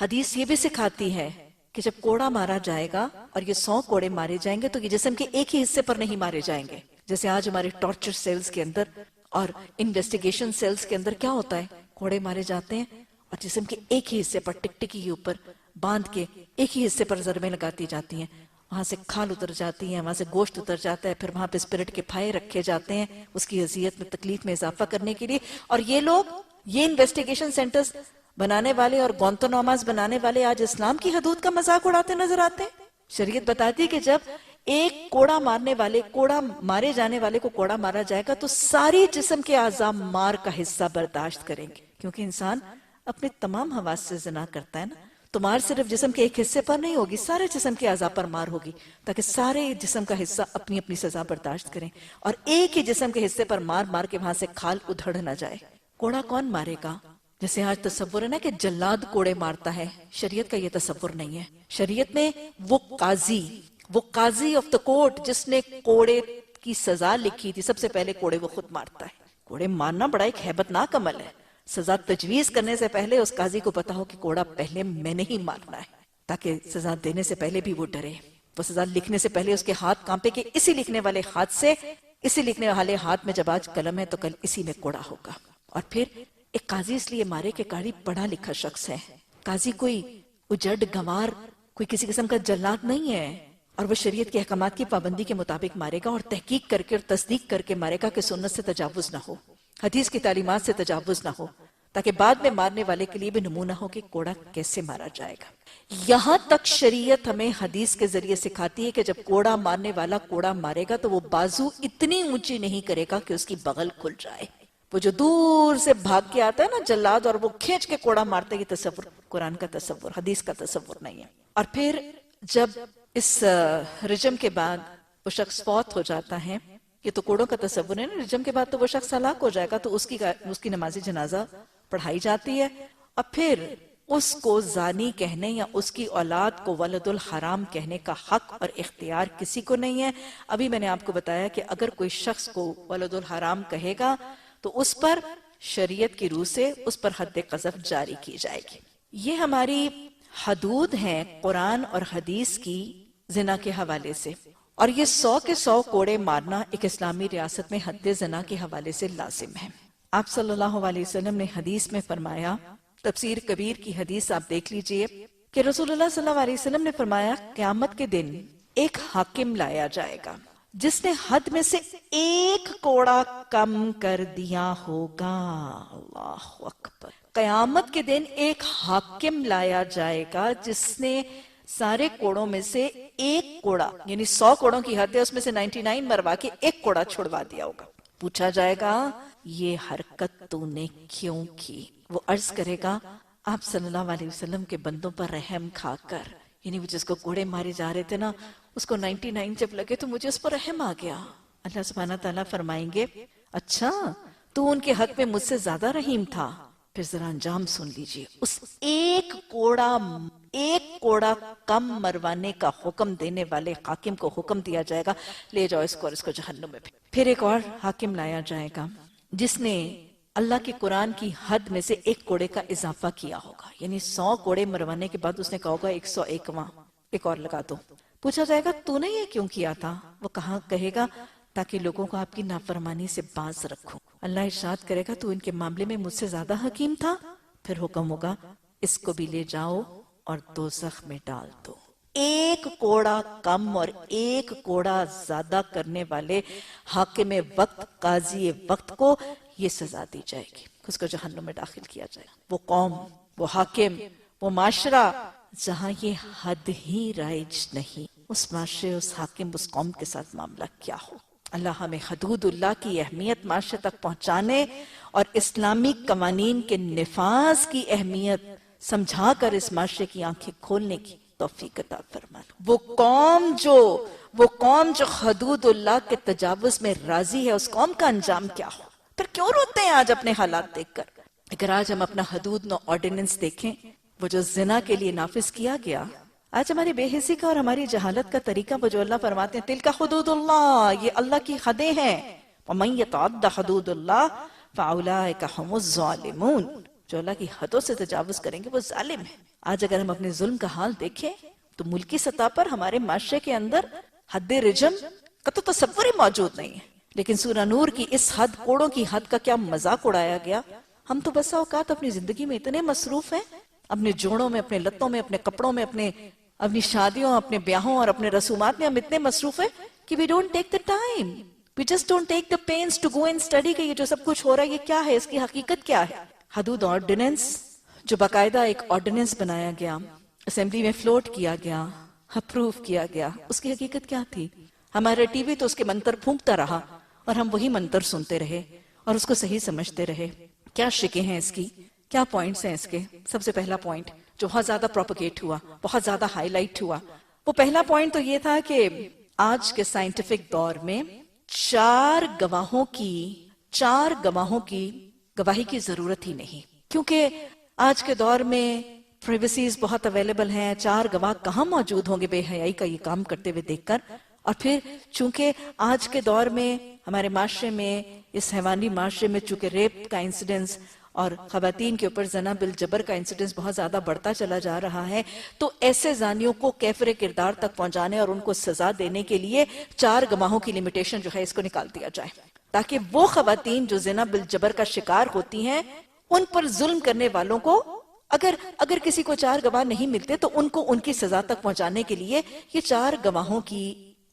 Speaker 1: حدیث یہ بھی سکھاتی ہے کہ جب کوڑا مارا جائے گا اور یہ 100 کوڑے مارے جائیں گے تو یہ جسم کے ایک ہی حصے پر نہیں مارے جائیں گے۔ جیسے آج ہمارے ٹارچر سیلز کے اندر اور انویسٹیگیشن سیلز کے اندر کیا ہوتا ہے، کوڑے مارے جاتے ہیں اور جسم کے ایک ہی حصے پر ٹکٹکی کے اوپر باندھ کے ایک ہی حصے پر ضربیں لگاتی جاتی ہیں، وہاں سے کھال اتر جاتی ہیں، وہاں سے گوشت اتر جاتا ہے، پھر وہاں پہ اسپرٹ کے پھائے رکھے جاتے ہیں اس کی اذیت میں تکلیف میں اضافہ کرنے کے لیے۔ اور یہ لوگ، یہ انویسٹیگیشن سینٹرز بنانے والے اور گوانتاناموز بنانے والے آج اسلام کی حدود کا مذاق اڑاتے نظر آتے ہیں۔ شریعت بتاتی ہے کہ جب ایک کوڑا مارے جانے والے کو کوڑا مارا جائے گا تو ساری جسم کے اعضاء مار کا حصہ برداشت کریں گے، کیونکہ انسان اپنے تمام حواس سے زنا کرتا ہے نا۔ تو مار صرف جسم کے ایک حصے پر نہیں ہوگی، سارے جسم کے اعضاء پر مار ہوگی، تاکہ سارے جسم کا حصہ اپنی اپنی سزا برداشت کریں اور ایک ہی جسم کے حصے پر مار کے وہاں سے کھال ادھڑ نہ جائے۔ کوڑا کون مارے گا؟ جیسے آج تصور ہے نا کہ جلاد کوڑے مارتا ہے، شریعت کا یہ تصور نہیں ہے۔ شریعت میں وہ قاضی آف دا کورٹ جس نے کوڑے کی سزا لکھی تھی، سب سے پہلے کوڑے وہ خود مارتا ہے۔ کوڑے مارنا بڑا ایک ہیبت ناک عمل ہے۔ سزا تجویز کرنے سے پہلے اس قاضی کو پتا ہو کہ کوڑا پہلے میں نے ہی مارنا ہے، تاکہ سزا دینے سے پہلے بھی وہ ڈرے۔ وہ سزا لکھنے سے پہلے اس کے ہاتھ کانپے کہ اسی لکھنے والے ہاتھ میں جب آج قلم ہے تو کل اسی میں کوڑا ہوگا۔ اور پھر ایک قاضی اس لیے مارے کہ قاضی پڑھا لکھا شخص ہے، قاضی کوئی اجڑ گوار، کوئی کسی قسم کا جلاد نہیں ہے، اور وہ شریعت کے احکامات کی پابندی کے مطابق مارے گا اور تحقیق کر کے اور تصدیق کر کے مارے گا کہ سنت سے تجاوز نہ ہو، حدیث کی تعلیمات سے تجاوز نہ ہو، تاکہ بعد میں مارنے والے کے لیے بھی نمونہ ہو کہ کوڑا کیسے مارا جائے گا۔ یہاں تک شریعت ہمیں حدیث کے ذریعے سکھاتی ہے کہ جب کوڑا مارنے والا کوڑا مارے گا تو وہ بازو اتنی اونچی نہیں کرے گا کہ اس کی بغل کھل جائے۔ وہ جو دور سے بھاگ کے آتا ہے نا جلاد اور وہ کھینچ کے کوڑا مارتا ہے، یہ تصور قرآن کا تصور، حدیث کا تصور نہیں ہے۔ اور پھر جب اس رجم کے بعد وہ شخص فوت ہو جاتا ہے، یہ تو کوڑوں کا تصور ہے نا، رجم کے بعد تو وہ شخص ہلاک ہو جائے گا، تو اس کی نماز جنازہ پڑھائی جاتی ہے، اور پھر اس کو زانی کہنے یا اس کی اولاد کو ولد الحرام کہنے کا حق اور اختیار کسی کو نہیں ہے۔ ابھی میں نے آپ کو بتایا کہ اگر کوئی شخص کو ولد الحرام کہے گا تو اس پر شریعت کی روح سے اس پر حد قذف جاری کی جائے گی۔ یہ ہماری حدود ہیں قرآن اور حدیث کی زنا کے حوالے سے، اور یہ 100 کے 100 کوڑے مارنا ایک اسلامی ریاست میں حد زنا کے حوالے سے لازم ہے۔ آپ صلی اللہ علیہ وسلم نے حدیث میں فرمایا، تفسیر کبیر کی حدیث آپ دیکھ لیجئے، کہ رسول اللہ صلی اللہ علیہ وسلم نے فرمایا قیامت کے دن ایک حاکم لایا جائے گا جس نے حد میں سے ایک کوڑا کم کر دیا ہوگا۔ اللہ اکبر۔ قیامت کے دن ایک حاکم لایا جائے گا جس نے سارے کوڑوں میں سے ایک کوڑا، یعنی 100 کوڑوں کی حد ہے، اس میں سے 99 مروا کے ایک کوڑا چھڑوا دیا ہوگا۔ پوچھا جائے گا یہ حرکت تو نے کیوں کی؟ وہ عرض کرے گا آپ صلی اللہ علیہ وسلم کے بندوں پر رحم کھا کر، یعنی وہ جس کو کوڑے مارے جا رہے تھے نا، اس کو 99 جب لگے تو مجھے اس پر رحم آ گیا۔ اللہ سبحانہ تعالیٰ فرمائیں گے اچھا تو ان کے حق میں مجھ سے زیادہ رحیم تھا، پھر ذرا انجام سن لیجئے۔ اس ایک کوڑا کم مروانے کا حکم دینے والے حاکم کو حکم دیا جائے گا لے جاؤ اس کو اور اس کو جہنم میں پھر ایک اور حاکم لایا جائے گا جس نے اللہ کی قرآن کی حد میں سے ایک کوڑے کا اضافہ کیا ہوگا، یعنی 100 کوڑے مروانے کے بعد اس نے کہا ہوگا 101واں ایک اور لگا دو۔ پوچھا جائے گا تو نے یہ کیوں کیا تھا؟ وہ کہے گا تاکہ لوگوں کو آپ کی نافرمانی سے باز رکھوں۔ اللہ ارشاد کرے گا تو ان کے معاملے میں مجھ سے زیادہ حکیم تھا، پھر حکم ہوگا اس کو بھی لے جاؤ اور دوزخ میں ڈال دو۔ ایک کوڑا کم اور ایک کوڑا زیادہ کرنے والے حاکم وقت، قاضی وقت کو یہ سزا دی جائے گی، اس کو جہنم میں داخل کیا جائے گا۔ وہ قوم، وہ حاکم، وہ معاشرہ جہاں یہ حد ہی رائج نہیں، اس معاشرے، اس حاکم، اس قوم کے ساتھ معاملہ کیا ہو۔ اللہ ہمیں حدود اللہ کی اہمیت معاشرے تک پہنچانے اور اسلامی قوانین کے نفاذ کی اہمیت سمجھا کر اس معاشرے کی آنکھیں کھولنے کی توفیق عطا فرمائے۔ وہ قوم جو حدود اللہ کے تجاوز میں راضی ہے، اس قوم کا انجام کیا ہو؟ پھر کیوں روتے ہیں آج اپنے حالات دیکھ کر؟ اگر آج ہم اپنا حدود نو آرڈیننس دیکھیں، وہ جو زنا کے لیے نافذ کیا گیا، آج ہماری بے حسی کا اور ہماری جہالت کا طریقہ وہ جو اللہ فرماتے ہیں تلک حدود اللہ، یہ اللہ کی حدیں ہیں، وَمَن يَتَعَدَّ حُدُودَ اللَّهِ فَأُولَٰئِكَ هُمُ الظَّالِمُونَ، جو اللہ کی حدوں سے تجاوز کریں گے وہ ظالم ہیں۔ آج اگر ہم اپنے ظلم کا حال دیکھیں تو ملکی سطح پر ہمارے معاشرے کے اندر حد رجم کا تو تصور ہی موجود نہیں ہے، لیکن سورہ نور کی اس حد، کوڑوں کی حد کا کیا مذاق اڑایا گیا۔ ہم تو بسا اوقات اپنی زندگی میں اتنے مصروف ہیں، اپنے جوڑوں میں، اپنے لتوں میں، اپنے کپڑوں میں، اپنی شادیوں، اپنے بیاہوں اور اپنے رسومات میں ہم اتنے مصروف ہیں کہ we don't take the time, we just don't take the pains to go and study کہ یہ جو سب کچھ ہو رہا ہے یہ کیا ہے، اس کی حقیقت کیا ہے۔ حدود آرڈیننس جو باقاعدہ ایک آرڈیننس بنایا گیا، اسمبلی میں فلوٹ کیا گیا، اپروو کیا گیا، اس کی حقیقت کیا تھی؟ ہمارا ٹی وی تو اس کے منتر پھونکتا رہا اور ہم وہی منتر سنتے رہے اور اس کو صحیح سمجھتے رہے۔ کیا شکیں ہیں اس کی؟ کیا پوائنٹس ہیں اس کے؟ سب سے پہلا پوائنٹ جو بہت زیادہ پروپیگیٹ ہوا، بہت زیادہ ہائی لائٹ ہوا، وہ پہلا پوائنٹ تو یہ تھا کہ آج کے سائنٹیفک دور میں چار گواہوں کی گواہی کی ضرورت ہی نہیں، کیونکہ آج کے دور میں پرائیویسیز بہت اویلیبل ہیں، چار گواہ کہاں موجود ہوں گے بے حیائی کا یہ کام کرتے ہوئے دیکھ کر۔ اور پھر چونکہ آج کے دور میں ہمارے معاشرے میں، اس حیوانی معاشرے میں چونکہ ریپ کا انسیڈنس اور خواتین کے اوپر زنا بالجبر کا انسیڈنس بہت زیادہ بڑھتا چلا جا رہا ہے، تو ایسے زانیوں کو کیفر کردار تک پہنچانے اور ان کو سزا دینے کے لیے چار گواہوں کی لمیٹیشن جو ہے اس کو نکال دیا جائے، تاکہ وہ خواتین جو زنا بالجبر کا شکار ہوتی ہیں ان پر ظلم کرنے والوں کو اگر کسی کو چار گواہ نہیں ملتے تو ان کو ان کی سزا تک پہنچانے کے لیے یہ چار گواہوں کی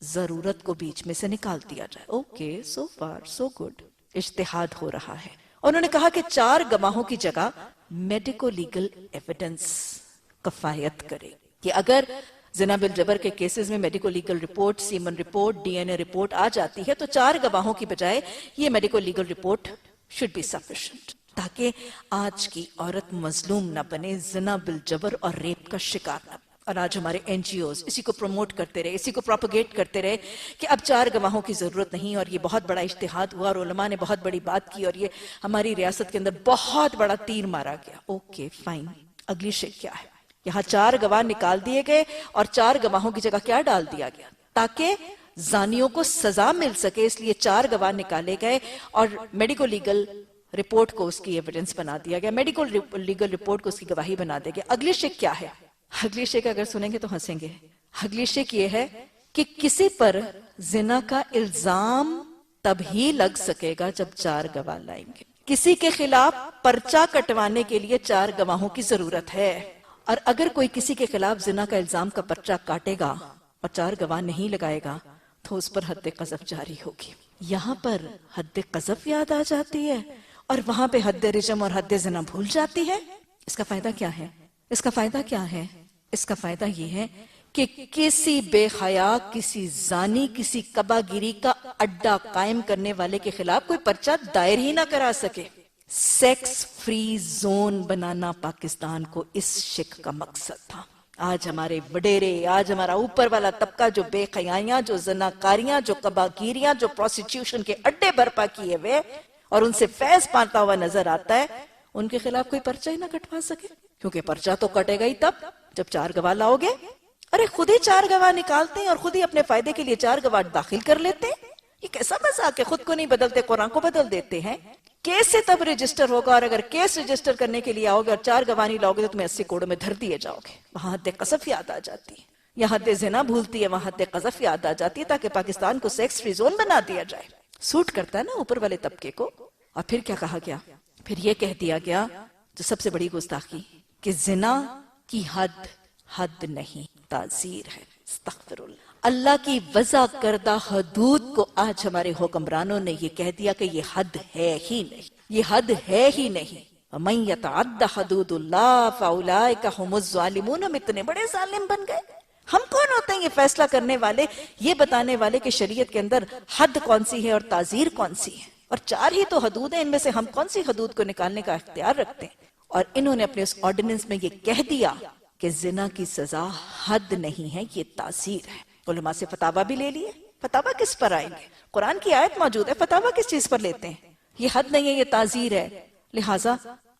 Speaker 1: ضرورت کو بیچ میں سے نکال دیا جائے۔ Okay, so for so good, اجتہاد ہو رہا ہے۔ انہوں نے کہا کہ چار گواہوں کی جگہ میڈیکو لیگل ایویڈنس کفایت کرے کہ اگر زنا بالجبر کے کیسز میں medico legal report, semen report, D N A report آ جاتی ہے تو چار گواہوں کی بجائے یہ medico legal report should be sufficient، تاکہ آج کی عورت مظلوم نہ بنے، زنا بالجبر اور ریپ کا شکار نہ بنے۔ اور آج ہمارے این جی اوز اسی کو پروموٹ کرتے رہے، اسی کو پروپیگیٹ کرتے رہے کہ اب چار گواہوں کی ضرورت نہیں، اور یہ بہت بڑا اجتہاد ہوا اور علماء نے بہت بڑی بات کی اور یہ ہماری ریاست کے اندر بہت بڑا تیر مارا گیا۔ اوکے فائن، اگلی شے کیا ہے؟ یہاں چار گواہ نکال دیے گئے اور چار گواہوں کی جگہ کیا ڈال دیا گیا؟ تاکہ زانیوں کو سزا مل سکے، اس لیے چار گواہ نکالے گئے اور میڈیکو لیگل رپورٹ کو اس کی ایویڈنس بنا دیا گیا، میڈیکل لیگل رپورٹ کو اس کی گواہی بنا دیا گیا۔ اگلی شک کیا ہے؟ اگلی شک اگر سنیں گے تو ہنسیں گے. اگلی شک یہ ہے کہ کسی پر زنا کا الزام تب ہی لگ سکے گا جب 4 گواہ لائیں گے. کسی کے خلاف پرچہ کٹوانے کے لیے 4 گواہوں کی ضرورت ہے، اور اگر کوئی کسی کے خلاف زنا کا الزام کا پرچہ کاٹے گا اور 4 گواہ نہیں لگائے گا تو اس پر حد قذف جاری ہوگی. یہاں پر حد قذف یاد آ جاتی ہے اور وہاں پہ حد رجم اور حد زنا بھول جاتی ہے. اس کا فائدہ کیا ہے؟ اس کا فائدہ کیا ہے؟ اس کا فائدہ یہ ہے کہ کسی بے حیا، کسی زانی، کسی کبا گیری کا اڈا قائم کرنے والے کے خلاف کوئی پرچہ دائر ہی نہ کرا سکے. سیکس فری زون بنانا پاکستان کو اس شک کا مقصد تھا. آج ہمارے وڈیرے، آج ہمارا اوپر والا طبقہ جو بے حیائیاں، جو زناکاریاں، جو کباگیریاں، جو پروسٹیٹیوشن کے اڈے برپا کیے ہوئے اور ان سے فیض پاتا ہوا نظر آتا ہے، ان کے خلاف کوئی پرچہ ہی نہ کٹوا سکے. کیونکہ پرچہ تو کٹے گا ہی تب جب 4 گواہ لاؤ گے. ارے خود ہی 4 گواہ نکالتے ہیں اور خود ہی اپنے فائدے کے لیے 4 گواہ داخل کر لیتے ہیں. یہ کیسا مذاق ہے؟ خود کو نہیں بدلتے قرآن کو بدل دیتے ہیں. کیس سے تب رجسٹر ہوگا، اور اگر کیس رجسٹر کرنے کے لیے آؤ گے اور 4 گواہ نہیں لاؤ گے تو تمہیں 80 کوڑوں میں دھر دیے جاؤ گے. وہاں حد قذف یاد آ جاتی ہے، یا حد زنا بھولتی ہے، وہاں حد قذف یاد آ جاتی ہے، تاکہ پاکستان کو سیکس فری زون بنا دیا جائے. سوٹ کرتا ہے نا اوپر والے طبقے کو. اور پھر کیا کہا گیا؟ پھر یہ کہہ دیا گیا جو سب سے بڑی گستاخی، کہ زنا کی حد نہیں، تعزیر ہے. استغفر اللہ. اللہ کی وضع کردہ حدود کو آج ہمارے حکمرانوں نے یہ کہہ دیا کہ یہ حد ہے ہی نہیں، یہ حد ہے ہی نہیں. وَمَن يَتَعَدَّ حُدُودَ اللَّهِ فَأُولَٰئِكَ هُمُ الظَّالِمُونَ. ہم اتنے بڑے ظالم بن گئے. ہم کون ہوتے ہیں یہ فیصلہ کرنے والے، یہ بتانے والے کہ شریعت کے اندر حد کون سی ہے اور تعزیر کون سی ہے؟ اور 4 ہی تو حدود ہیں، ان میں سے ہم کون سی حدود کو نکالنے کا اختیار رکھتے ہیں؟ اور انہوں نے اپنے اس آرڈیننس میں یہ کہہ دیا کہ زنا کی سزا حد نہیں ہے، یہ تعزیر ہے. علماء سے فتاوی بھی لے لیے. فتاوی کس پر آئیں گے؟ قرآن کی آیت موجود ہے، فتاوی کس چیز پر لیتے ہیں؟ یہ حد نہیں ہے، یہ تعزیر ہے. لہٰذا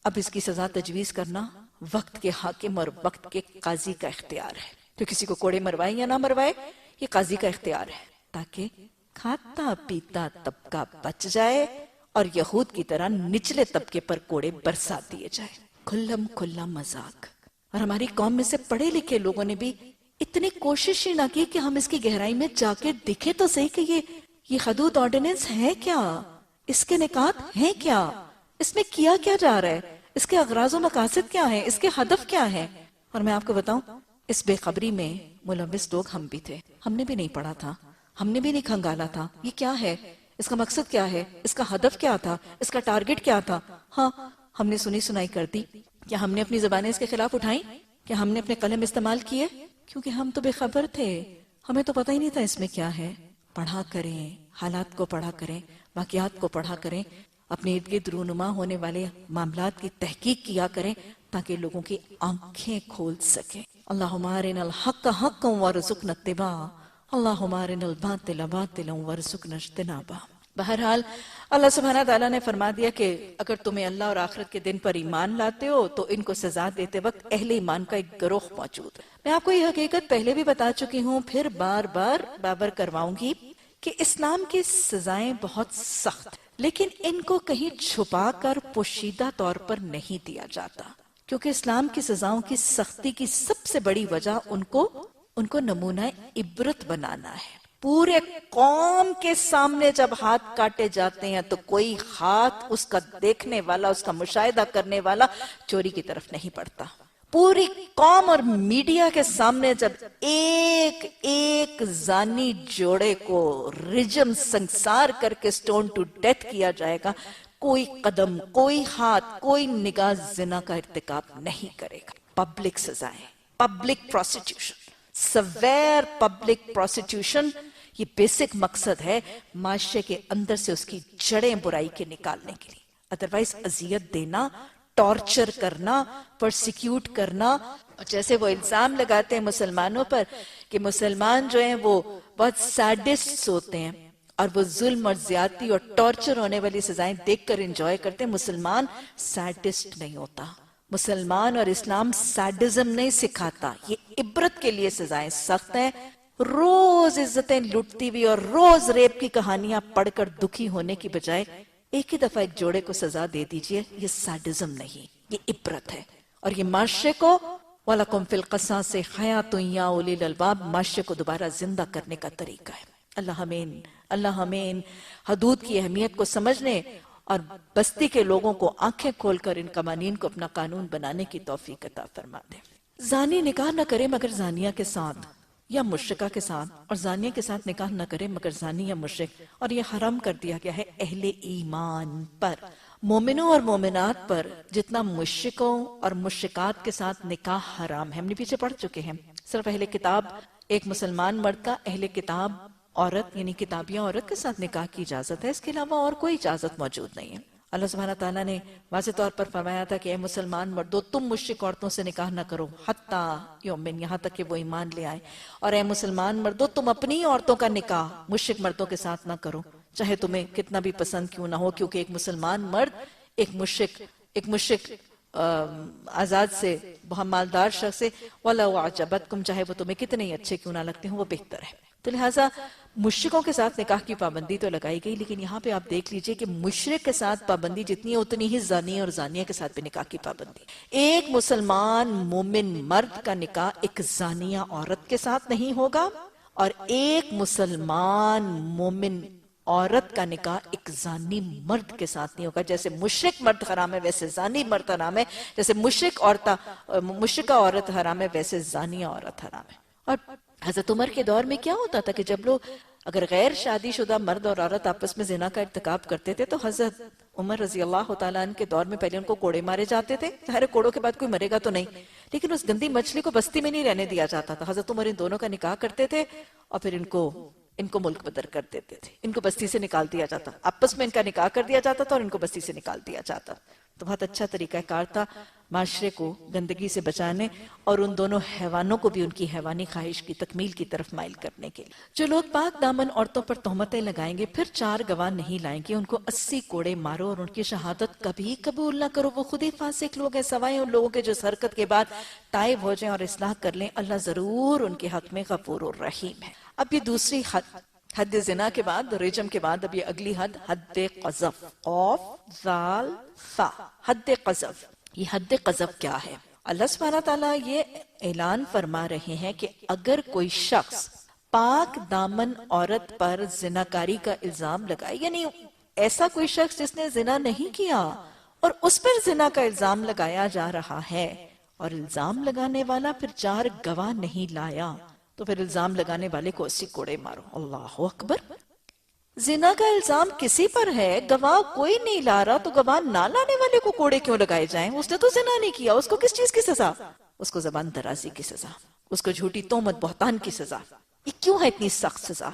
Speaker 1: اب اس کی سزا تجویز کرنا وقت کے حاکم اور وقت کے قاضی کا اختیار ہے. تو کسی کو کوڑے مروائے یا نہ مروائے یہ قاضی کا اختیار ہے، تاکہ کھاتا پیتا طبقہ بچ جائے اور یہود کی طرح نچلے طبقے پر کوڑے برسا دیے جائے. کھلا مذاق. اور ہماری قوم میں سے پڑھے لکھے لوگوں نے بھی اتنی کوشش ہی نہ کی کہ ہم اس کی گہرائی میں جا کے دیکھیں تو صحیح کہ یہ حدود آرڈیننس ہے کیا، اس کے نکات ہیں کیا، اس میں کیا جا رہا ہے، اس کے اغراض و مقاصد کیا ہیں، اس کے ہدف کیا ہیں. اور میں آپ کو بتاؤں، اس بے خبری میں ملوث لوگ ہم بھی تھے. ہم نے بھی نہیں پڑھا تھا، ہم نے بھی نہیں کھنگالا تھا یہ کیا ہے، اس کا مقصد کیا ہے، اس کا ہدف کیا تھا، اس کا ٹارگٹ کیا تھا. ہاں، ہم نے سنی سنائی کر دی. کیا ہم نے اپنی زبانیں اس کے خلاف اٹھائیں؟ کیا ہم نے اپنے قلم استعمال کیے؟ کیونکہ ہم تو بے خبر تھے، ہمیں تو پتہ ہی نہیں تھا اس میں کیا ہے. پڑھا کریں، حالات کو پڑھا کریں، واقعات کو پڑھا کریں، اپنے ارد گرد رونما ہونے والے معاملات کی تحقیق کیا کریں تاکہ لوگوں کی آنکھیں کھول سکیں. اللہم ارنا الحق حقا وارزقنا اتباعہ، اللہم ارنا الباطل باطلا وارزقنا اجتنابہ. بہرحال اللہ سبحانہ تعالیٰ نے فرما دیا کہ اگر تمہیں اللہ اور آخرت کے دن پر ایمان لاتے ہو تو ان کو سزا دیتے وقت اہل ایمان کا ایک گروہ موجود ہے. میں آپ کو یہ حقیقت پہلے بھی بتا چکی ہوں، پھر بار بار کرواؤں گی کہ اسلام کی سزائیں بہت سخت، لیکن ان کو کہیں چھپا کر پوشیدہ طور پر نہیں دیا جاتا، کیونکہ اسلام کی سزاؤں کی سختی کی سب سے بڑی وجہ ان کو نمونہ عبرت بنانا ہے. پورے قوم کے سامنے جب ہاتھ کاٹے جاتے ہیں تو کوئی ہاتھ اس کا دیکھنے والا، اس کا مشاہدہ کرنے والا چوری کی طرف نہیں پڑتا. پوری قوم اور میڈیا کے سامنے جب ایک زانی جوڑے کو رجم سنسار کر کے سٹون ٹو ڈیتھ کیا جائے گا، کوئی قدم، کوئی ہاتھ، کوئی نگاہ زنا کا ارتکاب نہیں کرے گا. پبلک سزائیں، پبلک پروسٹیٹیوشن، سویر پبلک پروسٹیٹیوشن، یہ بیسک مقصد ہے معاشرے کے اندر سے اس کی جڑیں برائی کے نکالنے کے لیے. ادروائز اذیت دینا، ٹارچر کرنا، پرسیکیوٹ کرنا. اور جیسے وہ الزام لگاتے ہیں مسلمانوں پر کہ مسلمان جو ہیں وہ بہت سیڈسٹ ہوتے ہیں اور وہ ظلم اور زیادتی اور ٹارچر ہونے والی سزائیں دیکھ کر انجوائے کرتے ہیں. مسلمان سیڈسٹ نہیں ہوتا. مسلمان اور اسلام سیڈزم نہیں سکھاتا. یہ عبرت کے لیے سزائیں سخت ہیں. روز عزتیں لٹتی ہوئی اور روز ریپ کی کہانیاں پڑھ کر دکھی ہونے کی بجائے ایک ہی دفعہ ایک جوڑے کو سزا دے دیجئے. یہ سیڈزم نہیں، یہ عبرت ہے. اور یہ معاشرے کو وَلَكُمْ فِي الْقَصَاصِ حَيَاةٌ يَا أُولِي الْأَلْبَابِ معاشرے کو دوبارہ زندہ کرنے کا طریقہ ہے۔ اللہ ہمیں حدود کی اہمیت کو سمجھنے اور بستی کے لوگوں کو آنکھیں کھول کر ان قوانین کو اپنا قانون بنانے کی توفیق عطا فرما دے۔ زانی نکاح نہ کرے مگر زانیہ کے ساتھ یا مشرکہ کے ساتھ، اور زانیہ کے ساتھ نکاح نہ کرے مگر زانی یا مشرک، اور یہ حرام کر دیا گیا ہے اہل ایمان پر، مومنوں اور مومنات پر جتنا مشرکوں اور مشرکات کے ساتھ نکاح حرام ہے۔ ہم نے پیچھے پڑھ چکے ہیں، صرف اہل کتاب ایک مسلمان مرد کا اہل کتاب عورت یعنی کتابیہ عورت کے ساتھ نکاح کی اجازت ہے، اس کے علاوہ اور کوئی اجازت موجود نہیں ہے۔ اللہ سبحانہ تعالیٰ نے واضح طور پر فرمایا تھا کہ اے مسلمان مردو تم مشرک عورتوں سے نکاح نہ کرو حتیٰ یومن، یہاں تک کہ وہ ایمان لے آئے، اور اے مسلمان مردو تم اپنی عورتوں کا نکاح مشرک مردوں کے ساتھ نہ کرو، چاہے تمہیں کتنا بھی پسند کیوں نہ ہو، کیونکہ ایک مسلمان مرد ایک مشرک آزاد سے بہت مالدار شخص سے وَلَوْ أَعْجَبَتْكُمْ، چاہے وہ تمہیں کتنے ہی اچھے کیوں نہ لگتے ہوں، وہ بہتر ہے۔ تو لہٰذا مشرکوں کے ساتھ نکاح کی پابندی تو لگائی گئی، لیکن یہاں پہ آپ دیکھ لیجئے کہ مشرک کے ساتھ پابندی جتنی ہے اتنی ہی زانی اور زانیہ کے ساتھ بھی نکاح کی پابندی۔ ایک مسلمان مومن مرد کا نکاح ایک زانیہ عورت کے ساتھ نہیں ہوگا، اور ایک مسلمان مومن عورت کا نکاح ایک زانی مرد کے ساتھ نہیں ہوگا۔ جیسے مشرک مرد حرام ہے ویسے زانی مرد حرام ہے، جیسے مشرکہ عورت حرام ہے ویسے زانیہ عورت حرام ہے۔ اور حضرت عمر کے دور میں کیا ہوتا تھا کہ جب لوگ اگر غیر شادی شدہ مرد اور عورت آپس میں زنا کا ارتکاب کرتے تھے تو حضرت عمر رضی اللہ تعالیٰ عنہ کے دور میں پہلے ان کو کوڑے مارے جاتے تھے، ظاہر کوڑوں کے بعد کوئی مرے گا تو نہیں، لیکن اس گندی مچھلی کو بستی میں نہیں رہنے دیا جاتا تھا۔ حضرت عمر ان دونوں کا نکاح کرتے تھے اور پھر ان کو ملک بدر کر دیتے تھے، ان کو بستی سے نکال دیا جاتا، آپس میں ان کا نکاح کر دیا جاتا تھا اور ان کو بستی سے نکال دیا جاتا۔ تو بہت اچھا طریقہ کار تھا معاشرے کو گندگی سے بچانے اور ان دونوں حیوانوں کو بھی ان کی حیوانی خواہش کی تکمیل کی طرف مائل کرنے کے لیے۔ جو لوگ پاک دامن عورتوں پر تہمتیں لگائیں گے پھر 4 گواہ نہیں لائیں گے، ان کو 80 کوڑے مارو اور ان کی شہادت کبھی قبول نہ کرو، وہ خود ہی فاسق لوگ ہیں، سوائے ان لوگوں کے جو اس حرکت کے بعد تائب ہو جائیں اور اصلاح کر لیں، اللہ ضرور ان کے حق میں غفور الرحیم ہے۔ اب یہ دوسری حد زنا کے بعد رجم کے بعد اب یہ اگلی حد قذف، قاف ذال فا، حد قذف۔ یہ حد قذف کیا ہے؟ اللہ سبحانہ تعالیٰ یہ اعلان فرما رہے ہیں کہ اگر کوئی شخص پاک دامن عورت پر زناکاری کا الزام لگائے، یعنی ایسا کوئی شخص جس نے زنا نہیں کیا اور اس پر زنا کا الزام لگایا جا رہا ہے، اور الزام لگانے والا پھر 4 گواہ نہیں لایا، تو پھر الزام لگانے والے کو 80 کوڑے مارو۔ اللہ اکبر! زنا کا الزام کسی پر ہے، گواہ کوئی نہیں لا رہا، تو گواہ نہ لانے والے کو کوڑے کیوں لگائے جائیں؟ اس نے تو زنا نہیں کیا، اس کو کس چیز کی سزا؟ اس کو زبان درازی کی سزا، اس کو جھوٹی تہمت بہتان کی سزا۔ یہ کیوں ہے اتنی سخت سزا؟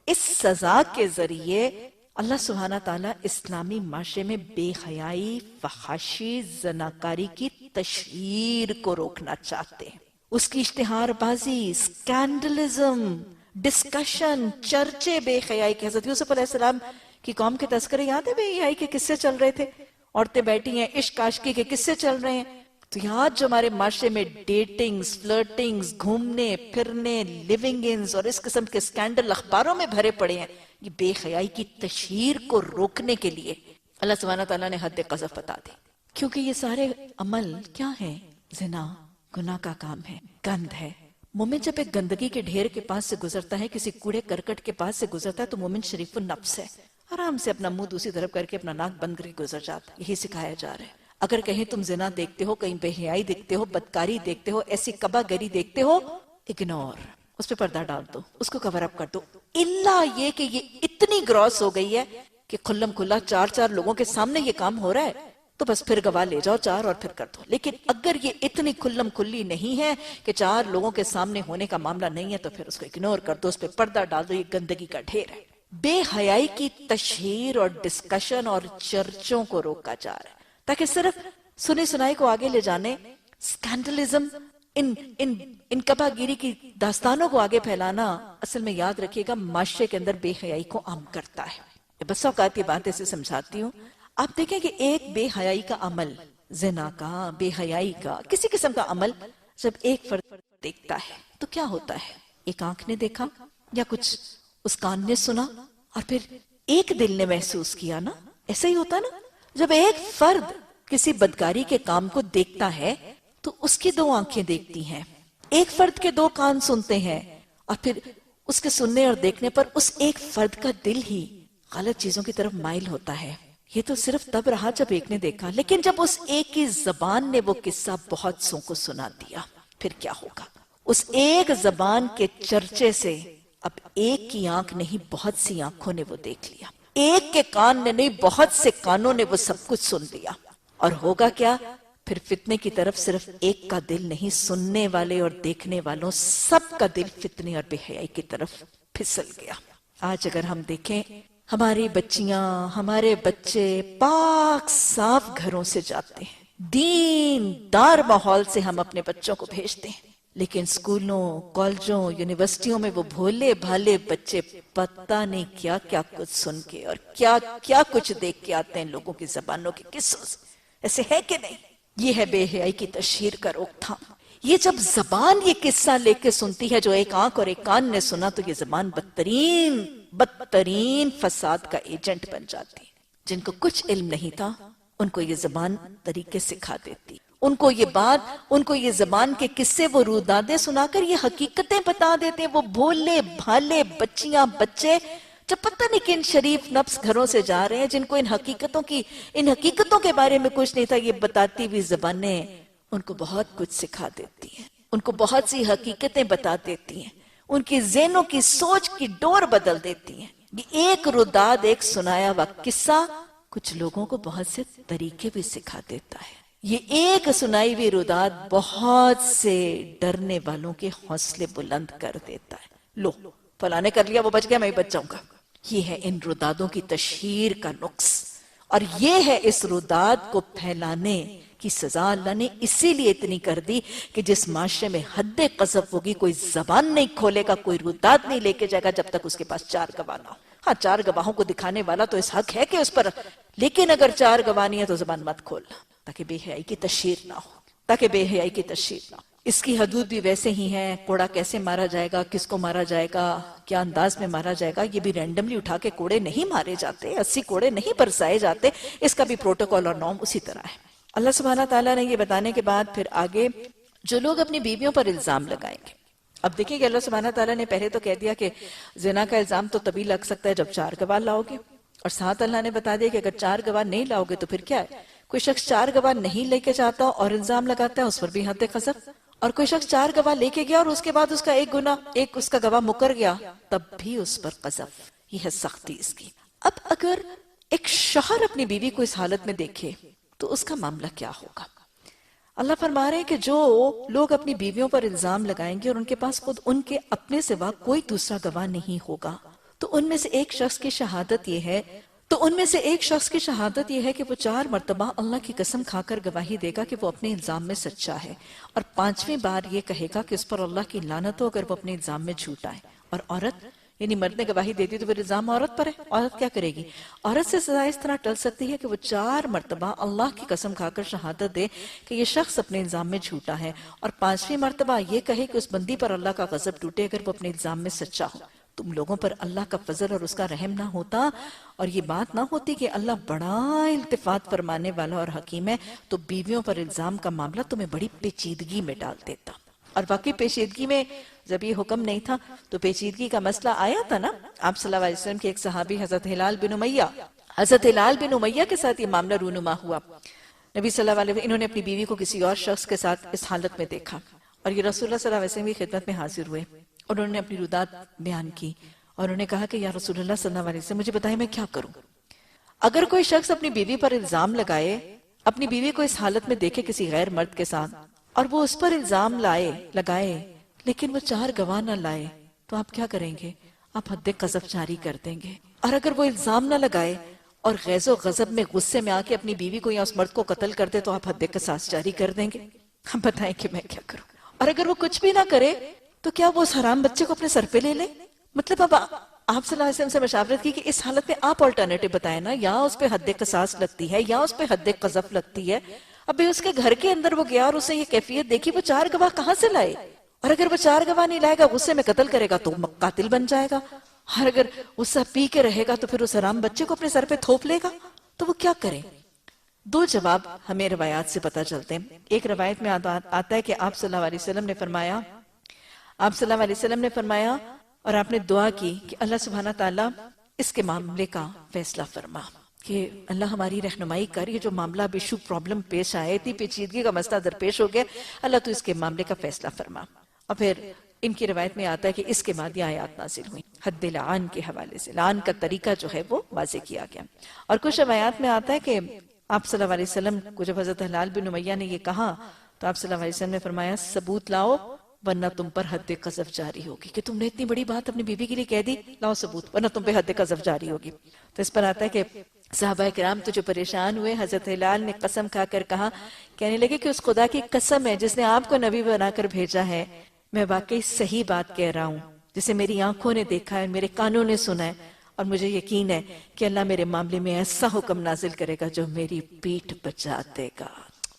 Speaker 1: اس سزا کے ذریعے اللہ سبحانہ تعالیٰ اسلامی معاشرے میں بے حیائی، فحاشی، زناکاری کی تشہیر کو روکنا چاہتے ہیں۔ اس کی اشتہار بازی، سکینڈلزم، ڈسکشن، چرچے بے حیائی کے۔ حضرت یوسف علیہ السلام کی قوم کے تذکرے یاد ہے؟ بے حیائی کے قصے چل رہے تھے، عورتیں بیٹھی ہیں، عشق عاشقی کے قصے چل رہے ہیں۔ تو یاد جو ہمارے معاشرے میں ڈیٹنگز، فلرٹنگز، گھومنے پھرنے، لیونگ انز اور اس قسم کے سکینڈل اخباروں میں بھرے پڑے ہیں، یہ بے حیائی کی تشہیر کو روکنے کے لیے اللہ سبحانہ تعالیٰ نے حد قذف بتا دی۔ کیونکہ یہ سارے عمل کیا ہیں؟ زنا گناہ کا کام ہے، گند ہے۔ مومن جب ایک گندگی کے ڈھیر کے پاس سے گزرتا ہے، کسی کوڑے کرکٹ کے پاس سے گزرتا ہے، تو مومن شریف النفس ہے، آرام سے اپنا منہ دوسری طرف کر کے اپنا ناک بند کر کے گزر جاتا ہے۔ یہی سکھایا جا رہا ہے۔ اگر کہیں تم زنا دیکھتے ہو، کہیں بے حیائی دیکھتے ہو، بدکاری دیکھتے ہو، ایسی کبا گری دیکھتے ہو، اگنور، اس پہ پردہ ڈال دو، اس کو کور اپ کر دو، الا یہ کہ یہ اتنی گراس ہو گئی ہے کہ کھلم کھلا 4 لوگوں کے سامنے یہ کام ہو رہا ہے، تو بس پھر گواہ لے جاؤ 4 اور پھر کر دو۔ لیکن اگر یہ اتنی کھلم کھلی نہیں ہے کہ 4 لوگوں کے سامنے ہونے کا معاملہ نہیں ہے، تو پھر اس کو اگنور کر دو، اس پہ پردہ ڈال دو، یہ گندگی کا ڈھیر ہے۔ بے حیائی کی تشہیر اور ڈسکشن اور چرچوں کو روکا جا رہا ہے، تاکہ صرف سنی سنائی کو آگے لے جانے، سکینڈلزم، ان کبا گیری کی داستانوں کو آگے پھیلانا، اصل میں یاد رکھیے گا معاشرے کے اندر بے حیائی کو عام کرتا ہے۔ بس اوقات یہ بات ایسے سمجھاتی ہوں، آپ دیکھیں کہ ایک بے حیائی کا عمل، زنا کا، بے حیائی کا، کسی قسم کا عمل جب ایک فرد دیکھتا ہے تو کیا ہوتا ہے؟ ایک آنکھ نے دیکھا یا کچھ اس کان نے سنا اور پھر ایک دل نے محسوس کیا نا، ایسا ہی ہوتا نا۔ جب ایک فرد کسی بدکاری کے کام کو دیکھتا ہے تو اس کی 2 آنکھیں دیکھتی ہیں، ایک فرد کے 2 کان سنتے ہیں، اور پھر اس کے سننے اور دیکھنے پر اس ایک فرد کا دل ہی غلط چیزوں کی طرف مائل ہوتا ہے۔ یہ تو صرف تب رہا جب ایک نے دیکھا، لیکن جب اس ایک کی زبان نے وہ قصہ بہت سوں کو سنا دیا، پھر کیا ہوگا؟ اس ایک زبان کے چرچے سے اب ایک کی آنکھ نہیں، بہت سی آنکھوں نے وہ دیکھ لیا، ایک کے کان نے نہیں، بہت سے کانوں نے وہ سب کچھ سن لیا۔ اور ہوگا کیا؟ پھر فتنے کی طرف صرف ایک کا دل نہیں، سننے والے اور دیکھنے والوں سب کا دل فتنے اور بے حیائی کی طرف پھسل گیا۔ آج اگر ہم دیکھیں، ہماری بچیاں، ہمارے بچے پاک صاف گھروں سے جاتے ہیں، دین دار ماحول سے ہم اپنے بچوں کو بھیجتے ہیں، لیکن سکولوں، کالجوں، یونیورسٹیوں میں وہ بھولے بھالے بچے پتہ نہیں کیا کیا کچھ سن کے اور کیا کیا کچھ دیکھ کے آتے ہیں لوگوں کی زبانوں کے قصوں سے۔ ایسے ہے کہ نہیں؟ یہ ہے بے حیائی کی تشہیر کا روک تھام۔ یہ جب زبان یہ قصہ لے کے سنتی ہے جو ایک آنکھ اور ایک کان نے سنا، تو یہ زبان بدترین فساد کا ایجنٹ بن جاتی ہے۔ جن کو کچھ علم نہیں تھا ان کو یہ زبان طریقے سکھا دیتی، ان کو یہ زبان کے قصے وہ رودادیں سنا کر یہ حقیقتیں بتا دیتے ہیں۔ وہ بھولے بھالے بچیاں بچے جب پتہ نہیں کہ ان شریف نفس گھروں سے جا رہے ہیں، جن کو ان حقیقتوں کے بارے میں کچھ نہیں تھا، یہ بتاتی ہوئی زبانیں ان کو بہت کچھ سکھا دیتی ہیں، ان کو بہت سی حقیقتیں بتا دیتی ہیں، ان کی ذہنوں کی سوچ کی ڈور بدل دیتی ہیں۔ یہ ایک روداد، ایک سنایا ہوا قصہ کچھ لوگوں کو بہت سے طریقے بھی سکھا دیتا ہے۔ یہ ایک سنائی ہوئی روداد بہت سے ڈرنے والوں کے حوصلے بلند کر دیتا ہے۔ لو فلاں نے کر لیا، وہ بچ گیا، میں بھی بچ جاؤں گا۔ یہ ہے ان رودادوں کی تشہیر کا نقص، اور یہ ہے اس روداد کو پھیلانے کی سزا اللہ نے اسی لیے اتنی کر دی کہ جس معاشرے میں حد قذف ہوگی، کوئی زبان نہیں کھولے گا، کوئی روداد نہیں لے کے جائے گا جب تک اس کے پاس 4 گواہ نہ ہو۔ ہاں 4 گواہوں کو دکھانے والا تو اس حق ہے کہ اس پر، لیکن اگر 4 گواہ نہیں ہے تو زبان مت کھولنا، تاکہ بے حیائی کی تشہیر نہ ہو، اس کی حدود بھی ویسے ہی ہیں۔ کوڑا کیسے مارا جائے گا، کس کو مارا جائے گا، کیا انداز میں مارا جائے گا، یہ بھی رینڈملی اٹھا کے کوڑے نہیں مارے جاتے، 80 کوڑے نہیں برسائے جاتے، اس کا بھی پروٹوکول اور نارم اسی طرح ہے۔ اللہ سبحانہ تعالیٰ نے یہ بتانے کے بعد پھر آگے جو لوگ اپنی بیویوں پر الزام لگائیں گے، اب دیکھیں کہ اللہ سبحانہ تعالیٰ نے پہلے تو کہہ دیا کہ زنا کا الزام تو تبھی لگ سکتا ہے جب 4 گواہ لاؤ گے، اور ساتھ اللہ نے بتا دیا کہ اگر 4 گواہ نہیں لاؤ گے تو پھر کیا ہے؟ کوئی شخص 4 گواہ نہیں لے کے جاتا اور الزام لگاتا ہے، اس پر بھی حد قذف، اور کوئی شخص 4 گواہ لے کے گیا اور اس کے بعد اس کا ایک اس کا گواہ مکر گیا، تب بھی اس پر قذف۔ یہ ہے سختی اس کی۔ اب اگر ایک شوہر اپنی بیوی کو اس حالت میں دیکھے تو اس کا معاملہ کیا ہوگا؟ اللہ فرما رہے ہیں کہ جو لوگ اپنی بیویوں پر الزام لگائیں گے اور ان کے پاس خود ان کے اپنے سوا کوئی دوسرا گواہ نہیں ہوگا، تو ان میں سے ایک شخص کی شہادت یہ ہے کہ وہ 4 مرتبہ اللہ کی قسم کھا کر گواہی دے گا کہ وہ اپنے الزام میں سچا ہے، اور 5ویں بار یہ کہے گا کہ اس پر اللہ کی لعنت ہو اگر وہ اپنے الزام میں جھوٹا ہے۔ اور عورت، یعنی مرد نے گواہی دے دی تو پھر الزام عورت پر ہے، عورت کیا کرے گی؟ عورت سے سزا اس طرح ٹل سکتی ہے کہ وہ 4 مرتبہ اللہ کی قسم کھا کر شہادت دے کہ یہ شخص اپنے الزام میں جھوٹا ہے، اور 5ویں مرتبہ یہ کہے کہ اس بندی پر اللہ کا غضب ٹوٹے اگر وہ اپنے الزام میں سچا ہو۔ تم لوگوں پر اللہ کا فضل اور اس کا رحم نہ ہوتا، اور یہ بات نہ ہوتی کہ اللہ بڑا التفات فرمانے والا اور حکیم ہے، تو بیویوں پر الزام کا معاملہ تمہیں بڑی پیچیدگی میں ڈال دیتا۔ اور واقعی پیچیدگی میں جب یہ حکم نہیں تھا تو پیچیدگی کا مسئلہ آیا تھا نا۔ آپ صلی اللہ علیہ وسلم کے ایک صحابی حضرت ہلال بن امیہ کے ساتھ یہ معاملہ رونما ہوا۔ نبی صلی اللہ علیہ وسلم انہوں نے اپنی بیوی کو کسی اور شخص کے ساتھ اس حالت میں دیکھا، اور یہ رسول اللہ صلی اللہ علیہ وسلم کی خدمت میں حاضر ہوئے، اور انہوں نے اپنی رودات بیان کی، اور انہوں نے کہا کہ یا رسول اللہ صلی اللہ علیہ وسلم مجھے بتائیں میں کیا کروں؟ اگر کوئی شخص اپنی بیوی پر الزام لگائے، اپنی بیوی کو اس حالت میں دیکھے کسی غیر مرد کے ساتھ، اور وہ اس پر الزام لگائے لیکن وہ 4 گواہ نہ لائے، تو آپ کیا کریں گے؟ آپ حد قذف جاری کر دیں گے۔ اور اگر وہ الزام نہ لگائے اور غیظ و غضب میں غصے میں آ کے اپنی بیوی کو یا اس مرد کو قتل کر دے تو آپ حد قصاص جاری کر دیں گے۔ ہم بتائیں کہ میں کیا کروں؟ اور اگر وہ کچھ بھی نہ کرے تو کیا وہ اس حرام بچے کو اپنے سر پہ لے لے؟ مطلب اب آپ صلی اللہ علیہ وسلم سے مشاورت کی کہ اس حالت میں آپ آلٹرنیٹو بتائیں نا، یا اس پہ حد قصاص لگتی ہے یا اس پہ حد قذف لگتی ہے۔ ابھی اس کے گھر کے اندر وہ گیا اور اسے یہ کیفیت دیکھی، وہ 4 گواہ کہاں سے لائے؟ اور اگر وہ 4 گواہ نہیں لائے گا، غصے میں قتل کرے گا تو قاتل بن جائے گا، اور اگر غصہ پی کے رہے گا تو پھر اس حرام بچے کو اپنے سر پہ تھوپ لے گا، تو وہ کیا کرے؟ دو جواب ہمیں روایات سے پتہ چلتے ہیں. ایک روایت میں آتا ہے کہ آپ صلی اللہ علیہ وسلم نے فرمایا اور آپ نے دعا کی کہ اللہ سبحانہ تعالیٰ اس کے معاملے کا فیصلہ فرما، کہ اللہ ہماری رہنمائی کر، یہ جو معاملہ بیشو پرابلم پیش آئے، اتنی پیچیدگی کا مسئلہ درپیش ہو گیا، اللہ تو اس کے معاملے کا فیصلہ فرما. اور پھر ان کی روایت میں آتا ہے کہ اس کے بعد یہ آیات نازل ہوئی حد لعان کے حوالے سے، لعان کا طریقہ جو ہے وہ واضح کیا گیا. اور کچھ روایات میں آتا ہے کہ آپ صلی اللہ علیہ وسلم کو جب حضرت ہلال بن امیہ نے یہ کہا تو آپ صلی اللہ علیہ وسلم نے فرمایا ثبوت لاؤ ورنہ تم پر حد قذف جاری ہوگی، کہ تم نے اتنی بڑی بات اپنی بیوی کے لیے کہہ دی، لاؤ ثبوت ورنہ تم پہ حد قذف جاری ہوگی. تو اس پر آتا ہے کہ صحابہ کرام تو جو پریشان ہوئے، حضرت ہلال نے قسم کھا کر کہا، کہنے لگے کہ اس خدا کی قسم ہے جس نے آپ کو نبی بنا کر بھیجا ہے، میں واقعی صحیح بات کہہ رہا ہوں جسے میری آنکھوں نے دیکھا ہے، میرے کانوں نے سنا ہے، اور مجھے یقین ہے کہ اللہ میرے معاملے میں ایسا حکم نازل کرے گا جو میری پیٹھ بچا دے گا.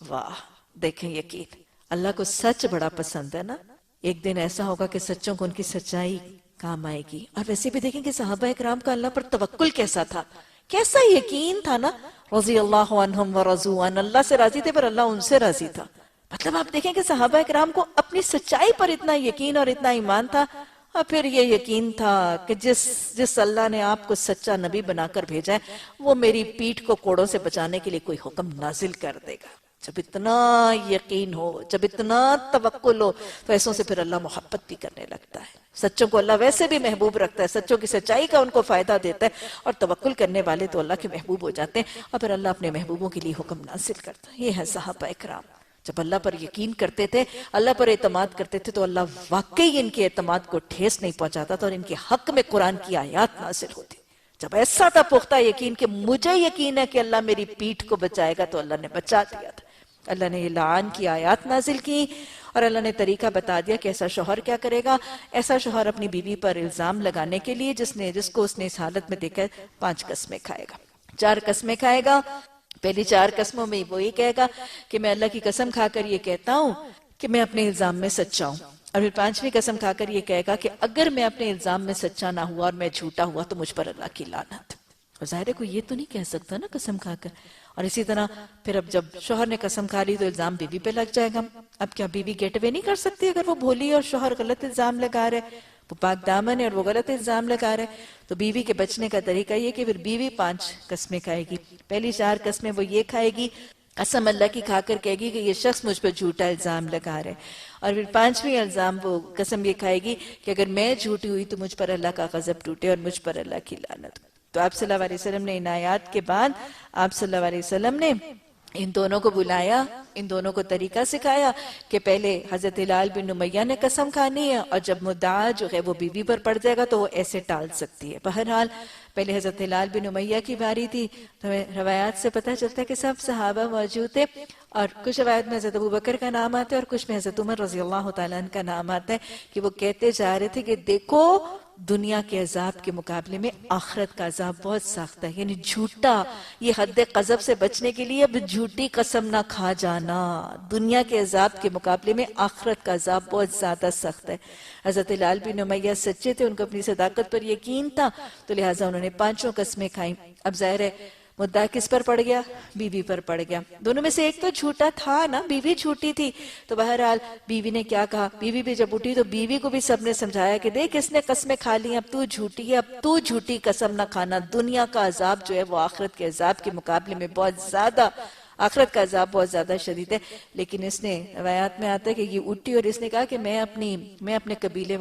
Speaker 1: واہ، دیکھیں یقین، اللہ کو سچ بڑا پسند ہے نا. ایک دن ایسا ہوگا کہ سچوں کو ان کی سچائی کام آئے گی. اور ویسے بھی دیکھیں کہ صحابہ اکرام کا اللہ پر توکل کیسا تھا، کیسا یقین تھا نا. رضی اللہ عنہم ورضوا عنہ، اللہ سے راضی تھے پر اللہ ان سے راضی تھا. مطلب آپ دیکھیں کہ صحابہ اکرام کو اپنی سچائی پر اتنا یقین اور اتنا ایمان تھا، اور پھر یہ یقین تھا کہ جس اللہ نے آپ کو سچا نبی بنا کر بھیجا ہے وہ میری پیٹھ کو کوڑوں سے بچانے کے لیے کوئی حکم نازل کر دے گا. جب اتنا یقین ہو، جب اتنا توکل ہو، تو ایسوں سے پھر اللہ محبت بھی کرنے لگتا ہے. سچوں کو اللہ ویسے بھی محبوب رکھتا ہے، سچوں کی سچائی کا ان کو فائدہ دیتا ہے، اور توکل کرنے والے تو اللہ کے محبوب ہو جاتے ہیں، اور پھر اللہ اپنے محبوبوں کے لیے حکم نازل کرتا ہے. یہ ہے صحابہ اکرام. جب اللہ پر یقین کرتے تھے، اللہ پر اعتماد کرتے تھے، تو اللہ واقعی ان کے اعتماد کو ٹھیس نہیں پہنچاتا تھا، اور ان کے حق میں قرآن کی آیات نازل ہوتی. جب ایسا تھا پختہ یقین کہ مجھے یقین ہے کہ اللہ میری پیٹھ کو بچائے گا، تو اللہ نے بچا دیا تھا. اللہ نے یہ لعان کی آیات نازل کی، اور اللہ نے طریقہ بتا دیا کہ ایسا شوہر کیا کرے گا. ایسا شوہر اپنی بیوی پر الزام لگانے کے لیے جس کو اس نے اس حالت میں دیکھا 5 قسمیں کھائے گا. 4 قسمیں کھائے گا. پہلی 4 قسموں میں وہ یہ کہے گا کہ میں اللہ کی قسم کھا کر یہ کہتا ہوں کہ میں اپنے الزام میں سچا ہوں. اور پھر 5ویں قسم کھا کر یہ کہے گا کہ اگر میں اپنے الزام میں سچا نہ ہوا اور میں جھوٹا ہوا تو مجھ پر اللہ کی لعنت. اور ظاہر ہے کوئی یہ تو نہیں کہہ سکتا نا قسم کھا کر. اور اسی طرح پھر اب جب شوہر نے قسم کھا لی تو الزام بیوی پہ لگ جائے گا. اب کیا بیوی گیٹ اوے نہیں کر سکتی اگر وہ بھولی اور شوہر غلط الزام لگا رہے، وہ پاک دامن ہے اور وہ غلط الزام لگا رہے؟ تو بیوی کے بچنے کا طریقہ یہ کہ پھر بیوی 5 قسمیں کھائے گی. پہلی 4 قسمیں وہ یہ کھائے گی، قسم اللہ کی کھا کر کہے گی کہ یہ شخص مجھ پہ جھوٹا الزام لگا رہے. اور پھر 5ویں الزام وہ قسم یہ کھائے گی کہ اگر میں جھوٹی ہوئی تو مجھ پر اللہ کا غضب ٹوٹے اور مجھ پر اللہ کی لعنت. تو آپ صلی اللہ علیہ وسلم نے ان آیات کے بعد آپ صلی اللہ علیہ وسلم نے ان دونوں کو بلایا، ان دونوں کو طریقہ سکھایا کہ پہلے حضرت ہلال بن امیہ نے قسم کھانی ہے، اور جب مدعا جو ہے وہ بیوی پر پڑ جائے گا تو وہ ایسے ٹال سکتی ہے. بہرحال پہلے حضرت ہلال بن امیہ کی باری تھی. تو روایات سے پتہ چلتا ہے کہ سب صحابہ موجود تھے، اور کچھ روایت میں حضرت ابوبکر کا نام آتا ہے اور کچھ میں حضرت عمر رضی اللہ تعالیٰ عنہ کا نام آتا ہے کہ وہ کہتے جا رہے تھے کہ دیکھو دنیا کے عذاب کے مقابلے میں آخرت کا عذاب بہت سخت ہے. یعنی جھوٹا، یہ حد قذف سے بچنے کے لیے اب جھوٹی قسم نہ کھا جانا. دنیا کے عذاب کے مقابلے میں آخرت کا عذاب بہت زیادہ سخت ہے. حضرت ہلال بن امیہ سچے تھے، ان کو اپنی صداقت پر یقین تھا، تو لہٰذا انہوں نے 5 قسمیں کھائیں. اب ظاہر ہے مدعا کس پر پڑ گیا؟ بیوی پر پڑ گیا. دونوں میں سے ایک تو جھوٹا تھا نا، بیوی جھوٹی تھی. تو بہرحال بیوی نے کیا کہا؟ بیوی بھی جب اٹھی تو بیوی کو بھی سب نے سمجھایا کہ دیکھ اس نے قسمیں کھا لی، اب تو جھوٹی ہے، اب تو جھوٹی قسم نہ کھانا. دنیا کا عذاب جو ہے وہ آخرت کے عذاب کے مقابلے میں بہت زیادہ، آخرت کا عذاب بہت زیادہ شدید ہے. لیکن اس نے روایات میں آتا ہے کہ یہ اٹھی اور اس نے کہا کہ میں اپنے قبیلے